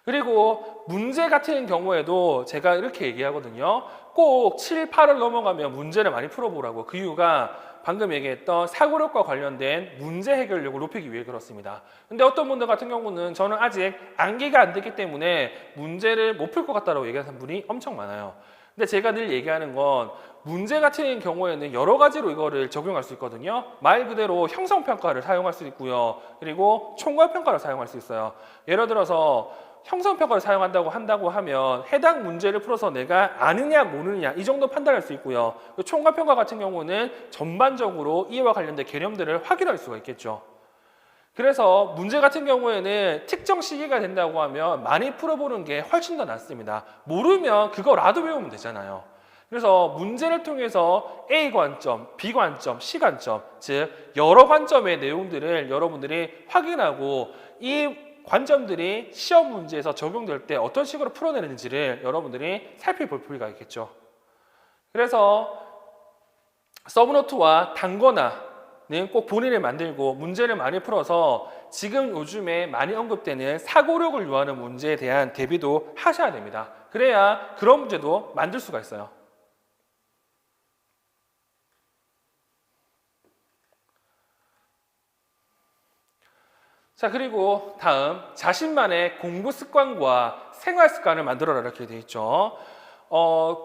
Speaker 1: 그리고 문제 같은 경우에도 제가 이렇게 얘기하거든요. 꼭 7, 8을 넘어가면 문제를 많이 풀어보라고. 그 이유가 방금 얘기했던 사고력과 관련된 문제 해결력을 높이기 위해 그렇습니다. 근데 어떤 분들 같은 경우는 저는 아직 암기가 안 됐기 때문에 문제를 못 풀 것 같다고 얘기하는 분이 엄청 많아요. 근데 제가 늘 얘기하는 건 문제 같은 경우에는 여러 가지로 이거를 적용할 수 있거든요. 말 그대로 형성평가를 사용할 수 있고요. 그리고 총괄평가를 사용할 수 있어요. 예를 들어서 형성평가를 한다고 하면 해당 문제를 풀어서 내가 아느냐 모르느냐 이 정도 판단할 수 있고요. 총괄평가 같은 경우는 전반적으로 이와 관련된 개념들을 확인할 수가 있겠죠. 그래서 문제 같은 경우에는 특정 시기가 된다고 하면 많이 풀어보는 게 훨씬 더 낫습니다. 모르면 그거라도 외우면 되잖아요. 그래서 문제를 통해서 A 관점, B 관점, C 관점, 즉 여러 관점의 내용들을 여러분들이 확인하고 이 관점들이 시험 문제에서 적용될 때 어떤 식으로 풀어내는지를 여러분들이 살펴볼 필요가 있겠죠. 그래서 서브노트와 단거나는 꼭 본인이 만들고 문제를 많이 풀어서 지금 요즘에 많이 언급되는 사고력을 요하는 문제에 대한 대비도 하셔야 됩니다. 그래야 그런 문제도 만들 수가 있어요. 자, 그리고 다음 자신만의 공부 습관과 생활 습관을 만들어라 이렇게 돼 있죠.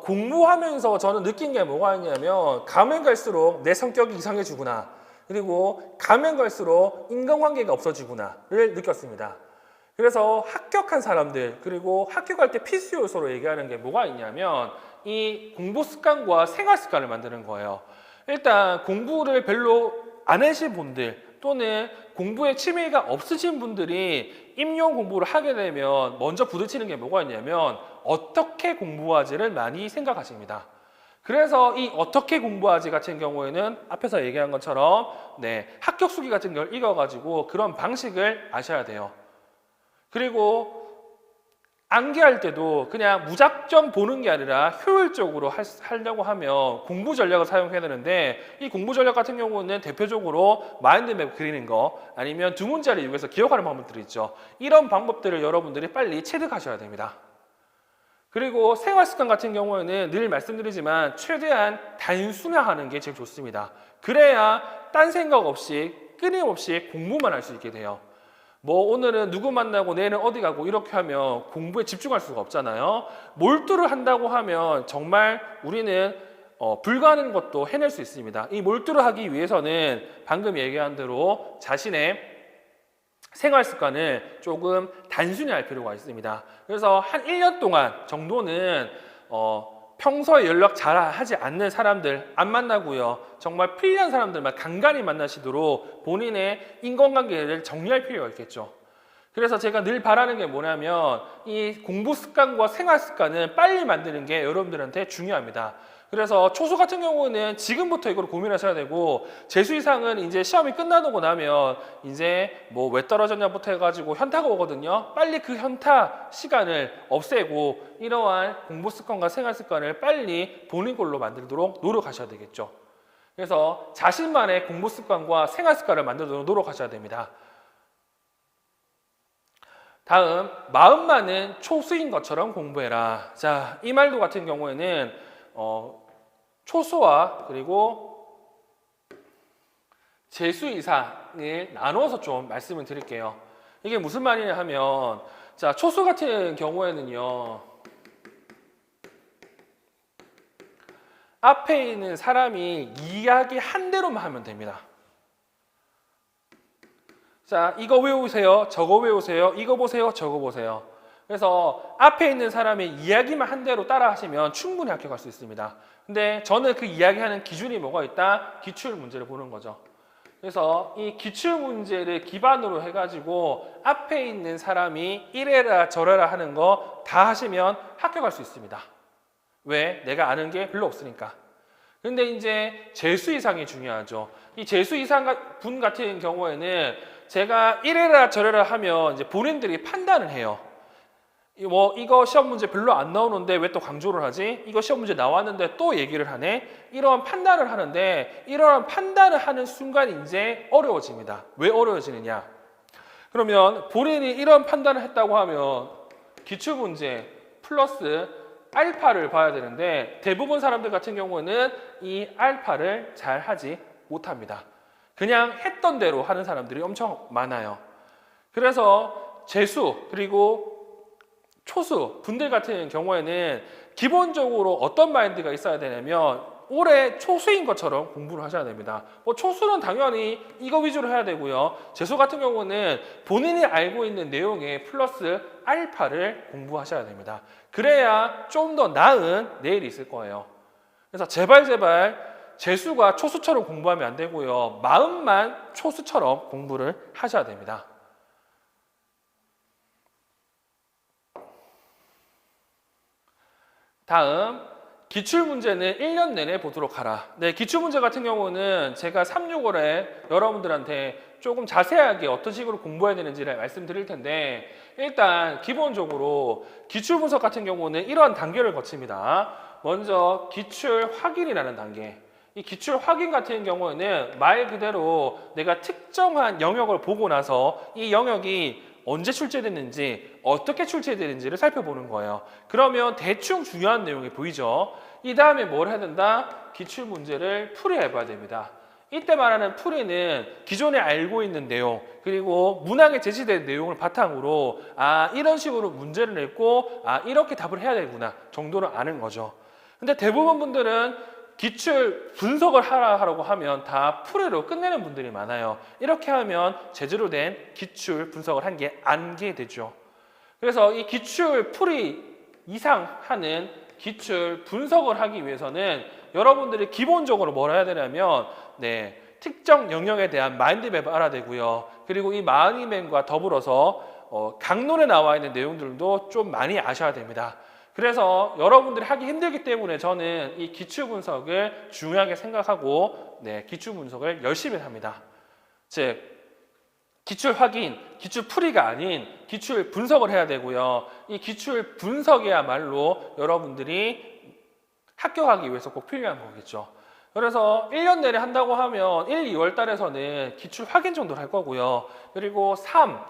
Speaker 1: 공부하면서 저는 느낀 게 뭐가 있냐면 가면 갈수록 내 성격이 이상해지구나, 그리고 가면 갈수록 인간관계가 없어지구나를 느꼈습니다. 그래서 합격한 사람들, 그리고 합격할 때 필수 요소로 얘기하는 게 뭐가 있냐면 이 공부 습관과 생활 습관을 만드는 거예요. 일단 공부를 별로 안 하신 분들 또는 공부에 취미가 없으신 분들이 임용 공부를 하게 되면 먼저 부딪히는 게 뭐가 있냐면 어떻게 공부하지를 많이 생각하십니다. 그래서 이 어떻게 공부하지 같은 경우에는 앞에서 얘기한 것처럼 합격 수기 같은 걸 읽어가지고 그런 방식을 아셔야 돼요. 그리고 암기할 때도 그냥 무작정 보는 게 아니라 효율적으로 하려고 하면 공부 전략을 사용해야 되는데 이 공부 전략 같은 경우는 대표적으로 마인드맵 그리는 거 아니면 두 문자를 이용해서 기억하는 방법들이 있죠. 이런 방법들을 여러분들이 빨리 체득하셔야 됩니다. 그리고 생활 습관 같은 경우에는 늘 말씀드리지만 최대한 단순화하는 게 제일 좋습니다. 그래야 딴 생각 없이 끊임없이 공부만 할 수 있게 돼요. 뭐 오늘은 누구 만나고 내일은 어디 가고 이렇게 하면 공부에 집중할 수가 없잖아요. 몰두를 한다고 하면 정말 우리는 불가능한 것도 해낼 수 있습니다. 이 몰두를 하기 위해서는 방금 얘기한 대로 자신의 생활 습관을 조금 단순히 할 필요가 있습니다. 그래서 한 1년 동안 정도는 평소에 연락 잘 하지 않는 사람들 안 만나고요. 정말 필요한 사람들만 간간히 만나시도록 본인의 인간관계를 정리할 필요가 있겠죠. 그래서 제가 늘 바라는 게 뭐냐면 이 공부 습관과 생활 습관은 빨리 만드는 게 여러분들한테 중요합니다. 그래서 초수 같은 경우는 지금부터 이걸 고민하셔야 되고, 재수 이상은 이제 시험이 끝나고 나면 이제 뭐 왜 떨어졌냐부터 해가지고 현타가 오거든요. 빨리 그 현타 시간을 없애고 이러한 공부 습관과 생활 습관을 빨리 본인 걸로 만들도록 노력하셔야 되겠죠. 그래서 자신만의 공부 습관과 생활 습관을 만들도록 노력하셔야 됩니다. 다음, 마음만은 초수인 것처럼 공부해라. 자, 이 말도 같은 경우에는 초수와 그리고 재수 이상을 나누어서 좀 말씀을 드릴게요. 이게 무슨 말이냐 하면, 자, 초수 같은 경우에는요, 앞에 있는 사람이 이야기한 대로만 하면 됩니다. 자, 이거 외우세요, 저거 외우세요, 이거 보세요, 저거 보세요. 그래서 앞에 있는 사람의 이야기만 한 대로 따라 하시면 충분히 합격할 수 있습니다. 근데 저는 그 이야기하는 기준이 뭐가 있다? 기출 문제를 보는 거죠. 그래서 이 기출 문제를 기반으로 해가지고 앞에 있는 사람이 이래라 저래라 하는 거 다 하시면 합격할 수 있습니다. 왜? 내가 아는 게 별로 없으니까. 근데 이제 재수 이상이 중요하죠. 이 재수 이상 분 같은 경우에는 제가 이래라 저래라 하면 이제 본인들이 판단을 해요. 뭐 이거 시험 문제 별로 안 나오는데 왜 또 강조를 하지? 이거 시험 문제 나왔는데 또 얘기를 하네? 이러한 판단을 하는데, 이러한 판단을 하는 순간 이제 어려워집니다. 왜 어려워지느냐? 그러면 본인이 이런 판단을 했다고 하면 기출 문제 플러스 알파를 봐야 되는데, 대부분 사람들 같은 경우는 이 알파를 잘 하지 못합니다. 그냥 했던 대로 하는 사람들이 엄청 많아요. 그래서 재수 그리고 초수 분들 같은 경우에는 기본적으로 어떤 마인드가 있어야 되냐면, 올해 초수인 것처럼 공부를 하셔야 됩니다. 뭐 초수는 당연히 이거 위주로 해야 되고요. 재수 같은 경우는 본인이 알고 있는 내용에 플러스 알파를 공부하셔야 됩니다. 그래야 좀 더 나은 내일이 있을 거예요. 그래서 제발 재수가 초수처럼 공부하면 안 되고요. 마음만 초수처럼 공부를 하셔야 됩니다. 다음, 기출문제는 1년 내내 보도록 하라. 네, 기출문제 같은 경우는 제가 3, 6월에 여러분들한테 조금 자세하게 어떤 식으로 공부해야 되는지를 말씀드릴 텐데, 일단 기본적으로 기출분석 같은 경우는 이러한 단계를 거칩니다. 먼저 기출 확인이라는 단계. 이 기출 확인 같은 경우에는 말 그대로 내가 특정한 영역을 보고 나서 이 영역이 언제 출제됐는지 어떻게 출제되는지를 살펴보는 거예요. 그러면 대충 중요한 내용이 보이죠. 이 다음에 뭘 해야 된다? 기출 문제를 풀이해 봐야 됩니다. 이때 말하는 풀이는 기존에 알고 있는 내용, 그리고 문항에 제시된 내용을 바탕으로 이런 식으로 문제를 냈고 이렇게 답을 해야 되구나 정도를 아는 거죠. 근데 대부분 분들은 기출 분석을 하라고 하면 다 풀이로 끝내는 분들이 많아요. 이렇게 하면 제대로 된 기출 분석을 한 게 안게 되죠. 그래서 이 기출 풀이 이상 하는 기출 분석을 하기 위해서는 여러분들이 기본적으로 뭘 해야 되냐면, 특정 영역에 대한 마인드맵을 알아야 되고요. 그리고 이 마인드맵과 더불어서 강론에 나와 있는 내용들도 좀 많이 아셔야 됩니다. 그래서 여러분들이 하기 힘들기 때문에 저는 이 기출 분석을 중요하게 생각하고 기출 분석을 열심히 합니다. 즉 기출 확인, 기출 풀이가 아닌 기출 분석을 해야 되고요. 이 기출 분석이야말로 여러분들이 합격하기 위해서 꼭 필요한 거겠죠. 그래서 1년 내내 한다고 하면 1, 2월 달에서는 기출 확인 정도를 할 거고요. 그리고 3,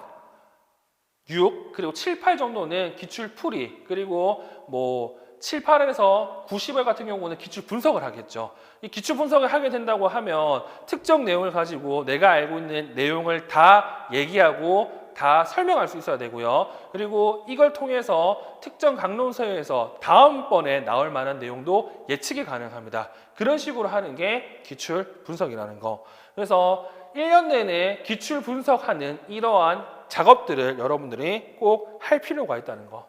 Speaker 1: 6, 그리고 7, 8 정도는 기출 풀이, 그리고 뭐 7, 8에서 90월 같은 경우는 기출 분석을 하겠죠. 이 기출 분석을 하게 된다고 하면 특정 내용을 가지고 내가 알고 있는 내용을 다 얘기하고 다 설명할 수 있어야 되고요. 그리고 이걸 통해서 특정 강론서에서 다음번에 나올 만한 내용도 예측이 가능합니다. 그런 식으로 하는 게 기출 분석이라는 거. 그래서 1년 내내 기출 분석하는 이러한 작업들을 여러분들이 꼭 할 필요가 있다는 거.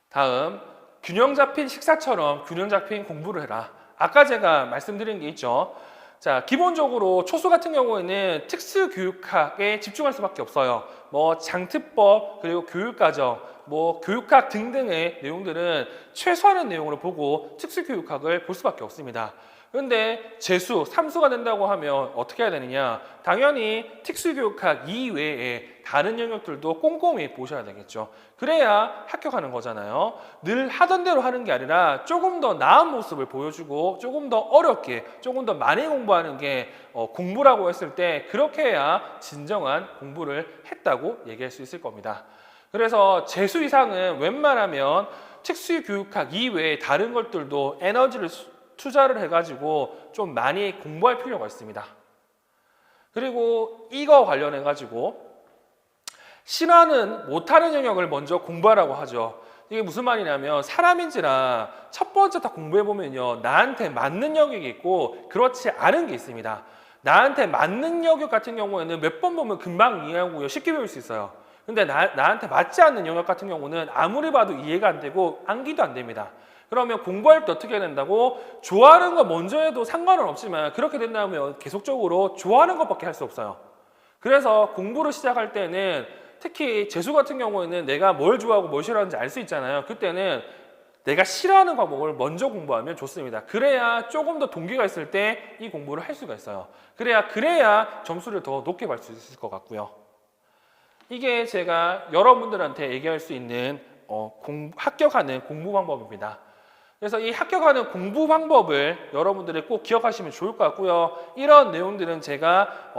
Speaker 1: 다음, 균형 잡힌 식사처럼 균형 잡힌 공부를 해라. 아까 제가 말씀드린 게 있죠. 자, 기본적으로 초수 같은 경우에는 특수교육학에 집중할 수밖에 없어요. 뭐 장특법, 그리고 교육과정, 뭐 교육학 등등의 내용들은 최소한의 내용으로 보고 특수교육학을 볼 수밖에 없습니다. 그런데 재수, 삼수가 된다고 하면 어떻게 해야 되느냐? 당연히 특수교육학 이외에 다른 영역들도 꼼꼼히 보셔야 되겠죠. 그래야 합격하는 거잖아요. 늘 하던 대로 하는 게 아니라 조금 더 나은 모습을 보여주고 조금 더 어렵게, 조금 더 많이 공부하는 게 공부라고 했을 때 그렇게 해야 진정한 공부를 했다고 얘기할 수 있을 겁니다. 그래서 재수 이상은 웬만하면 특수교육학 이외에 다른 것들도 에너지를 투자를 해가지고 좀 많이 공부할 필요가 있습니다. 그리고 이거 관련해가지고 싫어하는 못하는 영역을 먼저 공부하라고 하죠. 이게 무슨 말이냐면 사람인지라 첫 번째 다 공부해보면요, 나한테 맞는 영역이 있고 그렇지 않은 게 있습니다. 나한테 맞는 영역 같은 경우에는 몇 번 보면 금방 이해하고요, 쉽게 배울 수 있어요. 근데 나한테 맞지 않는 영역 같은 경우는 아무리 봐도 이해가 안 되고 암기도 안 됩니다. 그러면 공부할 때 어떻게 해야 된다고? 좋아하는 거 먼저 해도 상관은 없지만 그렇게 된다면 계속적으로 좋아하는 것밖에 할 수 없어요. 그래서 공부를 시작할 때는 특히 재수 같은 경우에는 내가 뭘 좋아하고 뭘 싫어하는지 알 수 있잖아요. 그때는 내가 싫어하는 과목을 먼저 공부하면 좋습니다. 그래야 조금 더 동기가 있을 때 이 공부를 할 수가 있어요. 그래야 점수를 더 높게 받을 수 있을 것 같고요. 이게 제가 여러분들한테 얘기할 수 있는 합격하는 공부 방법입니다. 그래서 이 합격하는 공부 방법을 여러분들이 꼭 기억하시면 좋을 것 같고요. 이런 내용들은 제가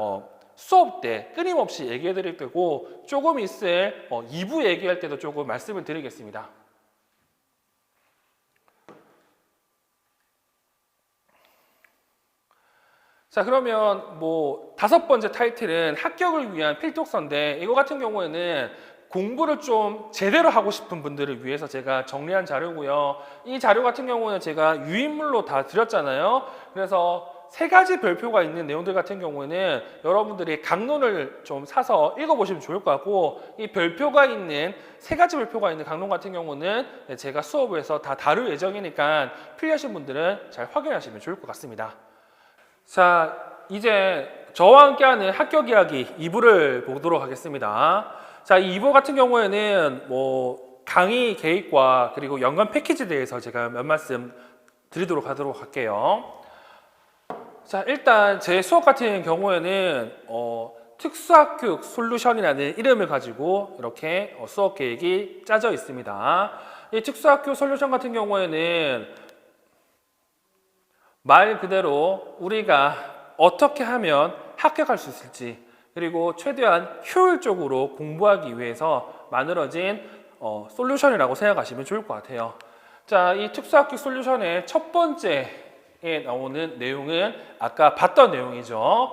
Speaker 1: 수업 때 끊임없이 얘기해 드릴 거고 조금 있을 2부 얘기할 때도 조금 말씀을 드리겠습니다. 자, 그러면 뭐 5번째 타이틀은 합격을 위한 필독서인데 이거 같은 경우에는 공부를 좀 제대로 하고 싶은 분들을 위해서 제가 정리한 자료고요. 이 자료 같은 경우는 제가 유인물로 다 드렸잖아요. 그래서 3가지 별표가 있는 내용들 같은 경우에는 여러분들이 강론을 좀 사서 읽어보시면 좋을 것 같고, 이 별표가 있는 3가지 별표가 있는 강론 같은 경우는 제가 수업에서 다 다룰 예정이니까 필요하신 분들은 잘 확인하시면 좋을 것 같습니다. 자, 이제 저와 함께하는 합격 이야기 2부를 보도록 하겠습니다. 자, 이 2부 같은 경우에는 뭐 강의 계획과 그리고 연관 패키지에 대해서 제가 몇 말씀 드리도록 할게요. 자, 일단 제 수업 같은 경우에는 특수학교 솔루션이라는 이름을 가지고 이렇게 수업 계획이 짜져 있습니다. 이 특수학교 솔루션 같은 경우에는 말 그대로 우리가 어떻게 하면 합격할 수 있을지, 그리고 최대한 효율적으로 공부하기 위해서 만들어진 솔루션이라고 생각하시면 좋을 것 같아요. 자, 이 특수학교 솔루션의 첫 번째에 나오는 내용은 아까 봤던 내용이죠.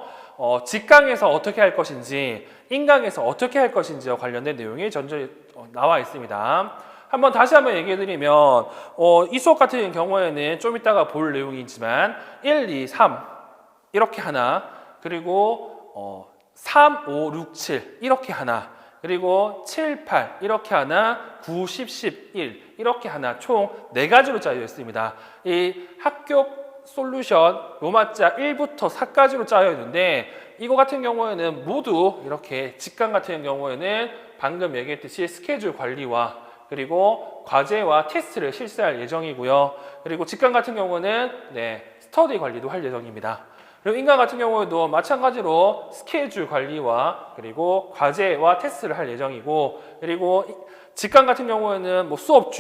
Speaker 1: 직강에서 어떻게 할 것인지, 인강에서 어떻게 할 것인지와 관련된 내용이 전체 나와 있습니다. 다시 한번 얘기해 드리면 이 수업 같은 경우에는 좀 이따가 볼 내용이지만 1, 2, 3 이렇게 하나, 그리고 3, 5, 6, 7 이렇게 하나, 그리고 7, 8 이렇게 하나, 9, 10, 11 이렇게 하나, 총 4가지로 짜여 있습니다. 이 합격 솔루션 로마자 1부터 4까지로 짜여 있는데, 이거 같은 경우에는 모두 이렇게 직강 같은 경우에는 방금 얘기했듯이 스케줄 관리와 그리고 과제와 테스트를 실시할 예정이고요. 그리고 직강 같은 경우는 스터디 관리도 할 예정입니다. 그리고 인강 같은 경우에도 마찬가지로 스케줄 관리와 그리고 과제와 테스트를 할 예정이고, 그리고 직강 같은 경우에는 뭐 수업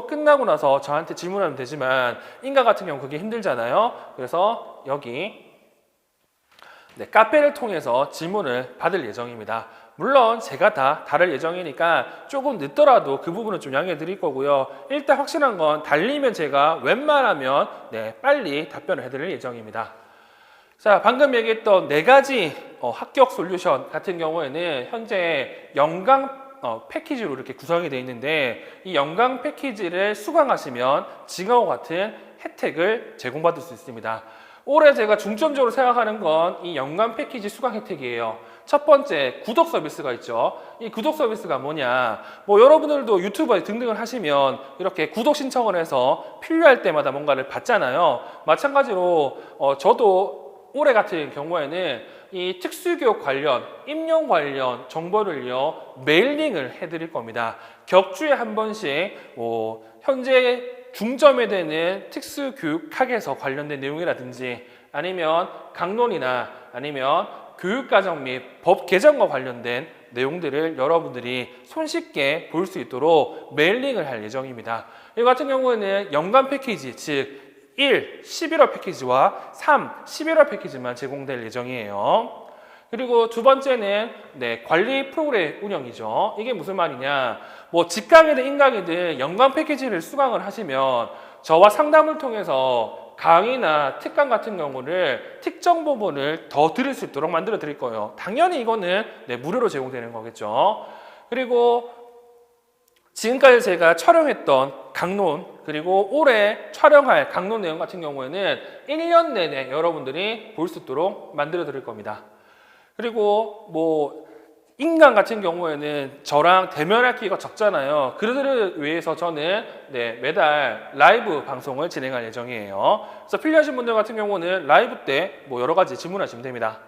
Speaker 1: 끝나고 나서 저한테 질문하면 되지만 인강 같은 경우 그게 힘들잖아요. 그래서 여기 카페를 통해서 질문을 받을 예정입니다. 물론 제가 다 다를 예정이니까 조금 늦더라도 그 부분은 좀 양해해 드릴 거고요. 일단 확실한 건 달리면 제가 웬만하면 빨리 답변을 해드릴 예정입니다. 자, 방금 얘기했던 4가지 합격 솔루션 같은 경우에는 현재 연강 패키지로 이렇게 구성이 되어 있는데, 이 연강 패키지를 수강하시면 지금과 같은 혜택을 제공받을 수 있습니다. 올해 제가 중점적으로 생각하는 건 이 연간 패키지 수강 혜택이에요. 첫 번째, 구독 서비스가 있죠. 이 구독 서비스가 뭐냐, 뭐 여러분들도 유튜브에 등등을 하시면 이렇게 구독 신청을 해서 필요할 때마다 뭔가를 받잖아요. 마찬가지로 저도 올해 같은 경우에는 이 특수교육 관련, 임용 관련 정보를요, 메일링을 해드릴 겁니다. 격주에 한 번씩 현재 중점에 되는 특수교육학에서 관련된 내용이라든지 아니면 강론이나 아니면 교육과정 및 법 개정과 관련된 내용들을 여러분들이 손쉽게 볼 수 있도록 메일링을 할 예정입니다. 이 같은 경우에는 연간 패키지, 즉 1. 11월 패키지와 3. 11월 패키지만 제공될 예정이에요. 그리고 두 번째는 관리 프로그램 운영이죠. 이게 무슨 말이냐? 뭐 직강이든 인강이든 연간 패키지를 수강을 하시면 저와 상담을 통해서 강의나 특강 같은 경우를 특정 부분을 더 들을 수 있도록 만들어 드릴 거예요. 당연히 이거는 무료로 제공되는 거겠죠. 그리고 지금까지 제가 촬영했던 강론, 그리고 올해 촬영할 강론 내용 같은 경우에는 1년 내내 여러분들이 볼 수 있도록 만들어 드릴 겁니다. 그리고 뭐 인강 같은 경우에는 저랑 대면할 기회가 적잖아요. 그들을 위해서 저는 매달 라이브 방송을 진행할 예정이에요. 그래서 필요하신 분들 같은 경우는 라이브 때 뭐 여러 가지 질문하시면 됩니다.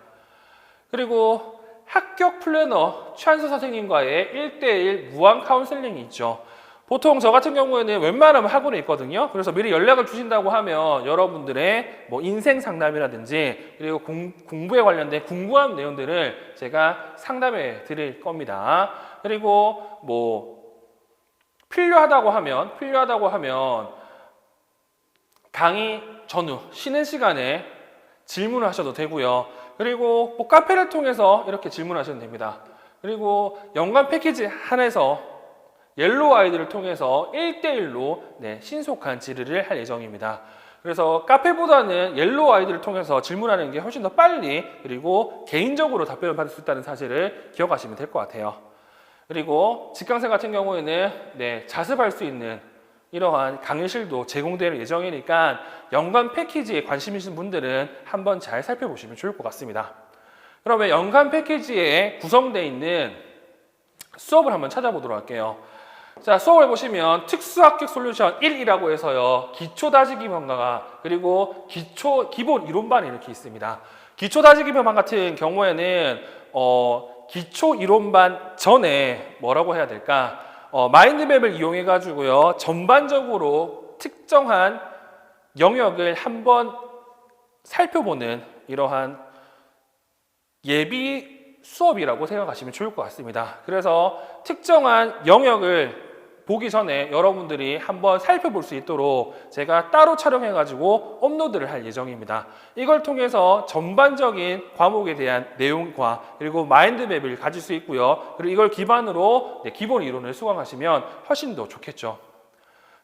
Speaker 1: 그리고 합격 플래너 최한수 선생님과의 1대1 무한 카운셀링이 있죠. 보통 저 같은 경우에는 웬만하면 학원에 있거든요. 그래서 미리 연락을 주신다고 하면 여러분들의 뭐 인생 상담이라든지 그리고 공부에 관련된 궁금한 내용들을 제가 상담해 드릴 겁니다. 그리고 뭐 필요하다고 하면 강의 전후 쉬는 시간에 질문을 하셔도 되고요. 그리고 뭐 카페를 통해서 이렇게 질문하셔도 됩니다. 그리고 연간 패키지 한해서 옐로우 아이들을 통해서 1대1로 신속한 질의를 할 예정입니다. 그래서 카페보다는 옐로우 아이들을 통해서 질문하는 게 훨씬 더 빨리 그리고 개인적으로 답변을 받을 수 있다는 사실을 기억하시면 될 것 같아요. 그리고 직강생 같은 경우에는 자습할 수 있는 이러한 강의실도 제공될 예정이니까 연간 패키지에 관심 있는 분들은 한번 잘 살펴보시면 좋을 것 같습니다. 그러면 연간 패키지에 구성되어 있는 수업을 한번 찾아보도록 할게요. 자, 수업을 보시면 특수합격 솔루션 1이라고 해서요, 기초 다지기 평가가 그리고 기본 이론반이 이렇게 있습니다. 기초 다지기 평가 같은 경우에는 기초 이론반 전에 뭐라고 해야 될까? 마인드맵을 이용해 가지고요, 전반적으로 특정한 영역을 한번 살펴보는 이러한 예비 수업이라고 생각하시면 좋을 것 같습니다. 그래서 특정한 영역을 보기 전에 여러분들이 한번 살펴볼 수 있도록 제가 따로 촬영해 가지고 업로드를 할 예정입니다. 이걸 통해서 전반적인 과목에 대한 내용과 그리고 마인드맵을 가질 수 있고요. 그리고 이걸 기반으로 기본 이론을 수강하시면 훨씬 더 좋겠죠.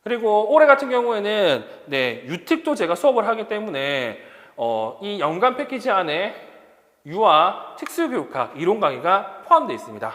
Speaker 1: 그리고 올해 같은 경우에는 유특도 제가 수업을 하기 때문에 이 연간 패키지 안에 유아 특수교육학 이론 강의가 포함되어 있습니다.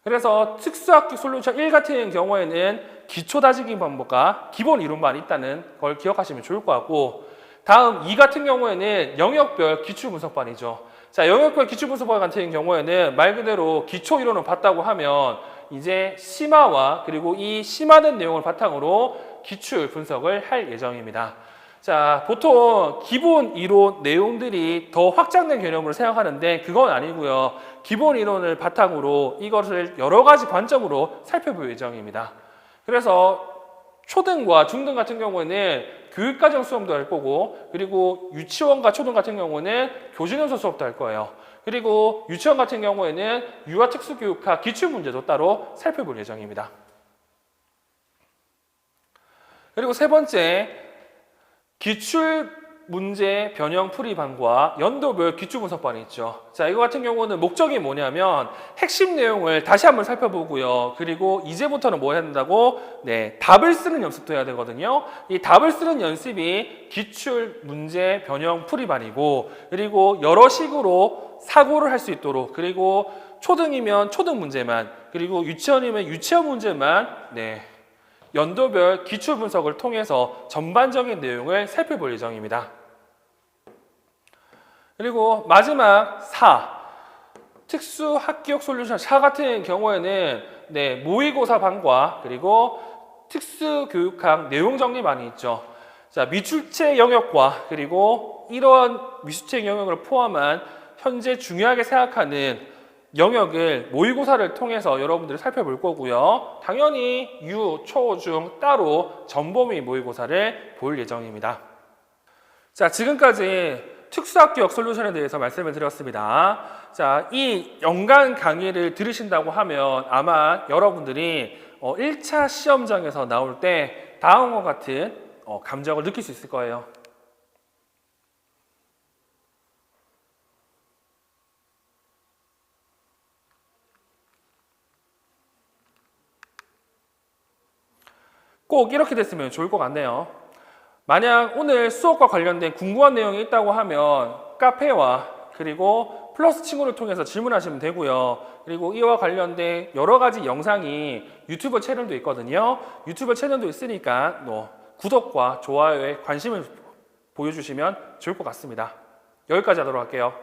Speaker 1: 그래서 특수학교 솔루션 1 같은 경우에는 기초 다지기 방법과 기본 이론만 있다는 걸 기억하시면 좋을 것 같고, 다음 2 같은 경우에는 영역별 기출 분석반이죠. 자, 영역별 기출 분석반 같은 경우에는 말 그대로 기초 이론을 봤다고 하면 이제 심화와 그리고 이 심화된 내용을 바탕으로 기출 분석을 할 예정입니다. 자, 보통 기본 이론 내용들이 더 확장된 개념으로 생각하는데 그건 아니고요. 기본 이론을 바탕으로 이것을 여러 가지 관점으로 살펴볼 예정입니다. 그래서 초등과 중등 같은 경우에는 교육과정 수업도 할 거고, 그리고 유치원과 초등 같은 경우는 교진연수 수업도 할 거예요. 그리고 유치원 같은 경우에는 유아특수교육학 기출문제도 따로 살펴볼 예정입니다. 그리고 세 번째, 기출 문제 변형 풀이반과 연도별 기출 분석반이 있죠. 자, 이거 같은 경우는 목적이 뭐냐면 핵심 내용을 다시 한번 살펴보고요. 그리고 이제부터는 뭐 해야 된다고? 답을 쓰는 연습도 해야 되거든요. 이 답을 쓰는 연습이 기출 문제 변형 풀이반이고, 그리고 여러 식으로 사고를 할 수 있도록, 그리고 초등이면 초등 문제만, 그리고 유치원이면 유치원 문제만 연도별 기출 분석을 통해서 전반적인 내용을 살펴볼 예정입니다. 그리고 마지막 4, 특수학교육 솔루션 4 같은 경우에는 모의고사 반과 그리고 특수교육학 내용 정리반이 있죠. 자, 미출제 영역과 그리고 이러한 미출제 영역을 포함한 현재 중요하게 생각하는 영역을 모의고사를 통해서 여러분들이 살펴볼 거고요. 당연히 유, 초, 중 따로 전범위 모의고사를 볼 예정입니다. 자, 지금까지 특수학교역 솔루션에 대해서 말씀을 드렸습니다. 자, 이 연간 강의를 들으신다고 하면 아마 여러분들이 1차 시험장에서 나올 때 다음과 같은 감정을 느낄 수 있을 거예요. 꼭 이렇게 됐으면 좋을 것 같네요. 만약 오늘 수업과 관련된 궁금한 내용이 있다고 하면 카페와 그리고 플러스 친구를 통해서 질문하시면 되고요. 그리고 이와 관련된 여러 가지 영상이 유튜브 채널도 있거든요. 유튜브 채널도 있으니까 구독과 좋아요에 관심을 보여주시면 좋을 것 같습니다. 여기까지 하도록 할게요.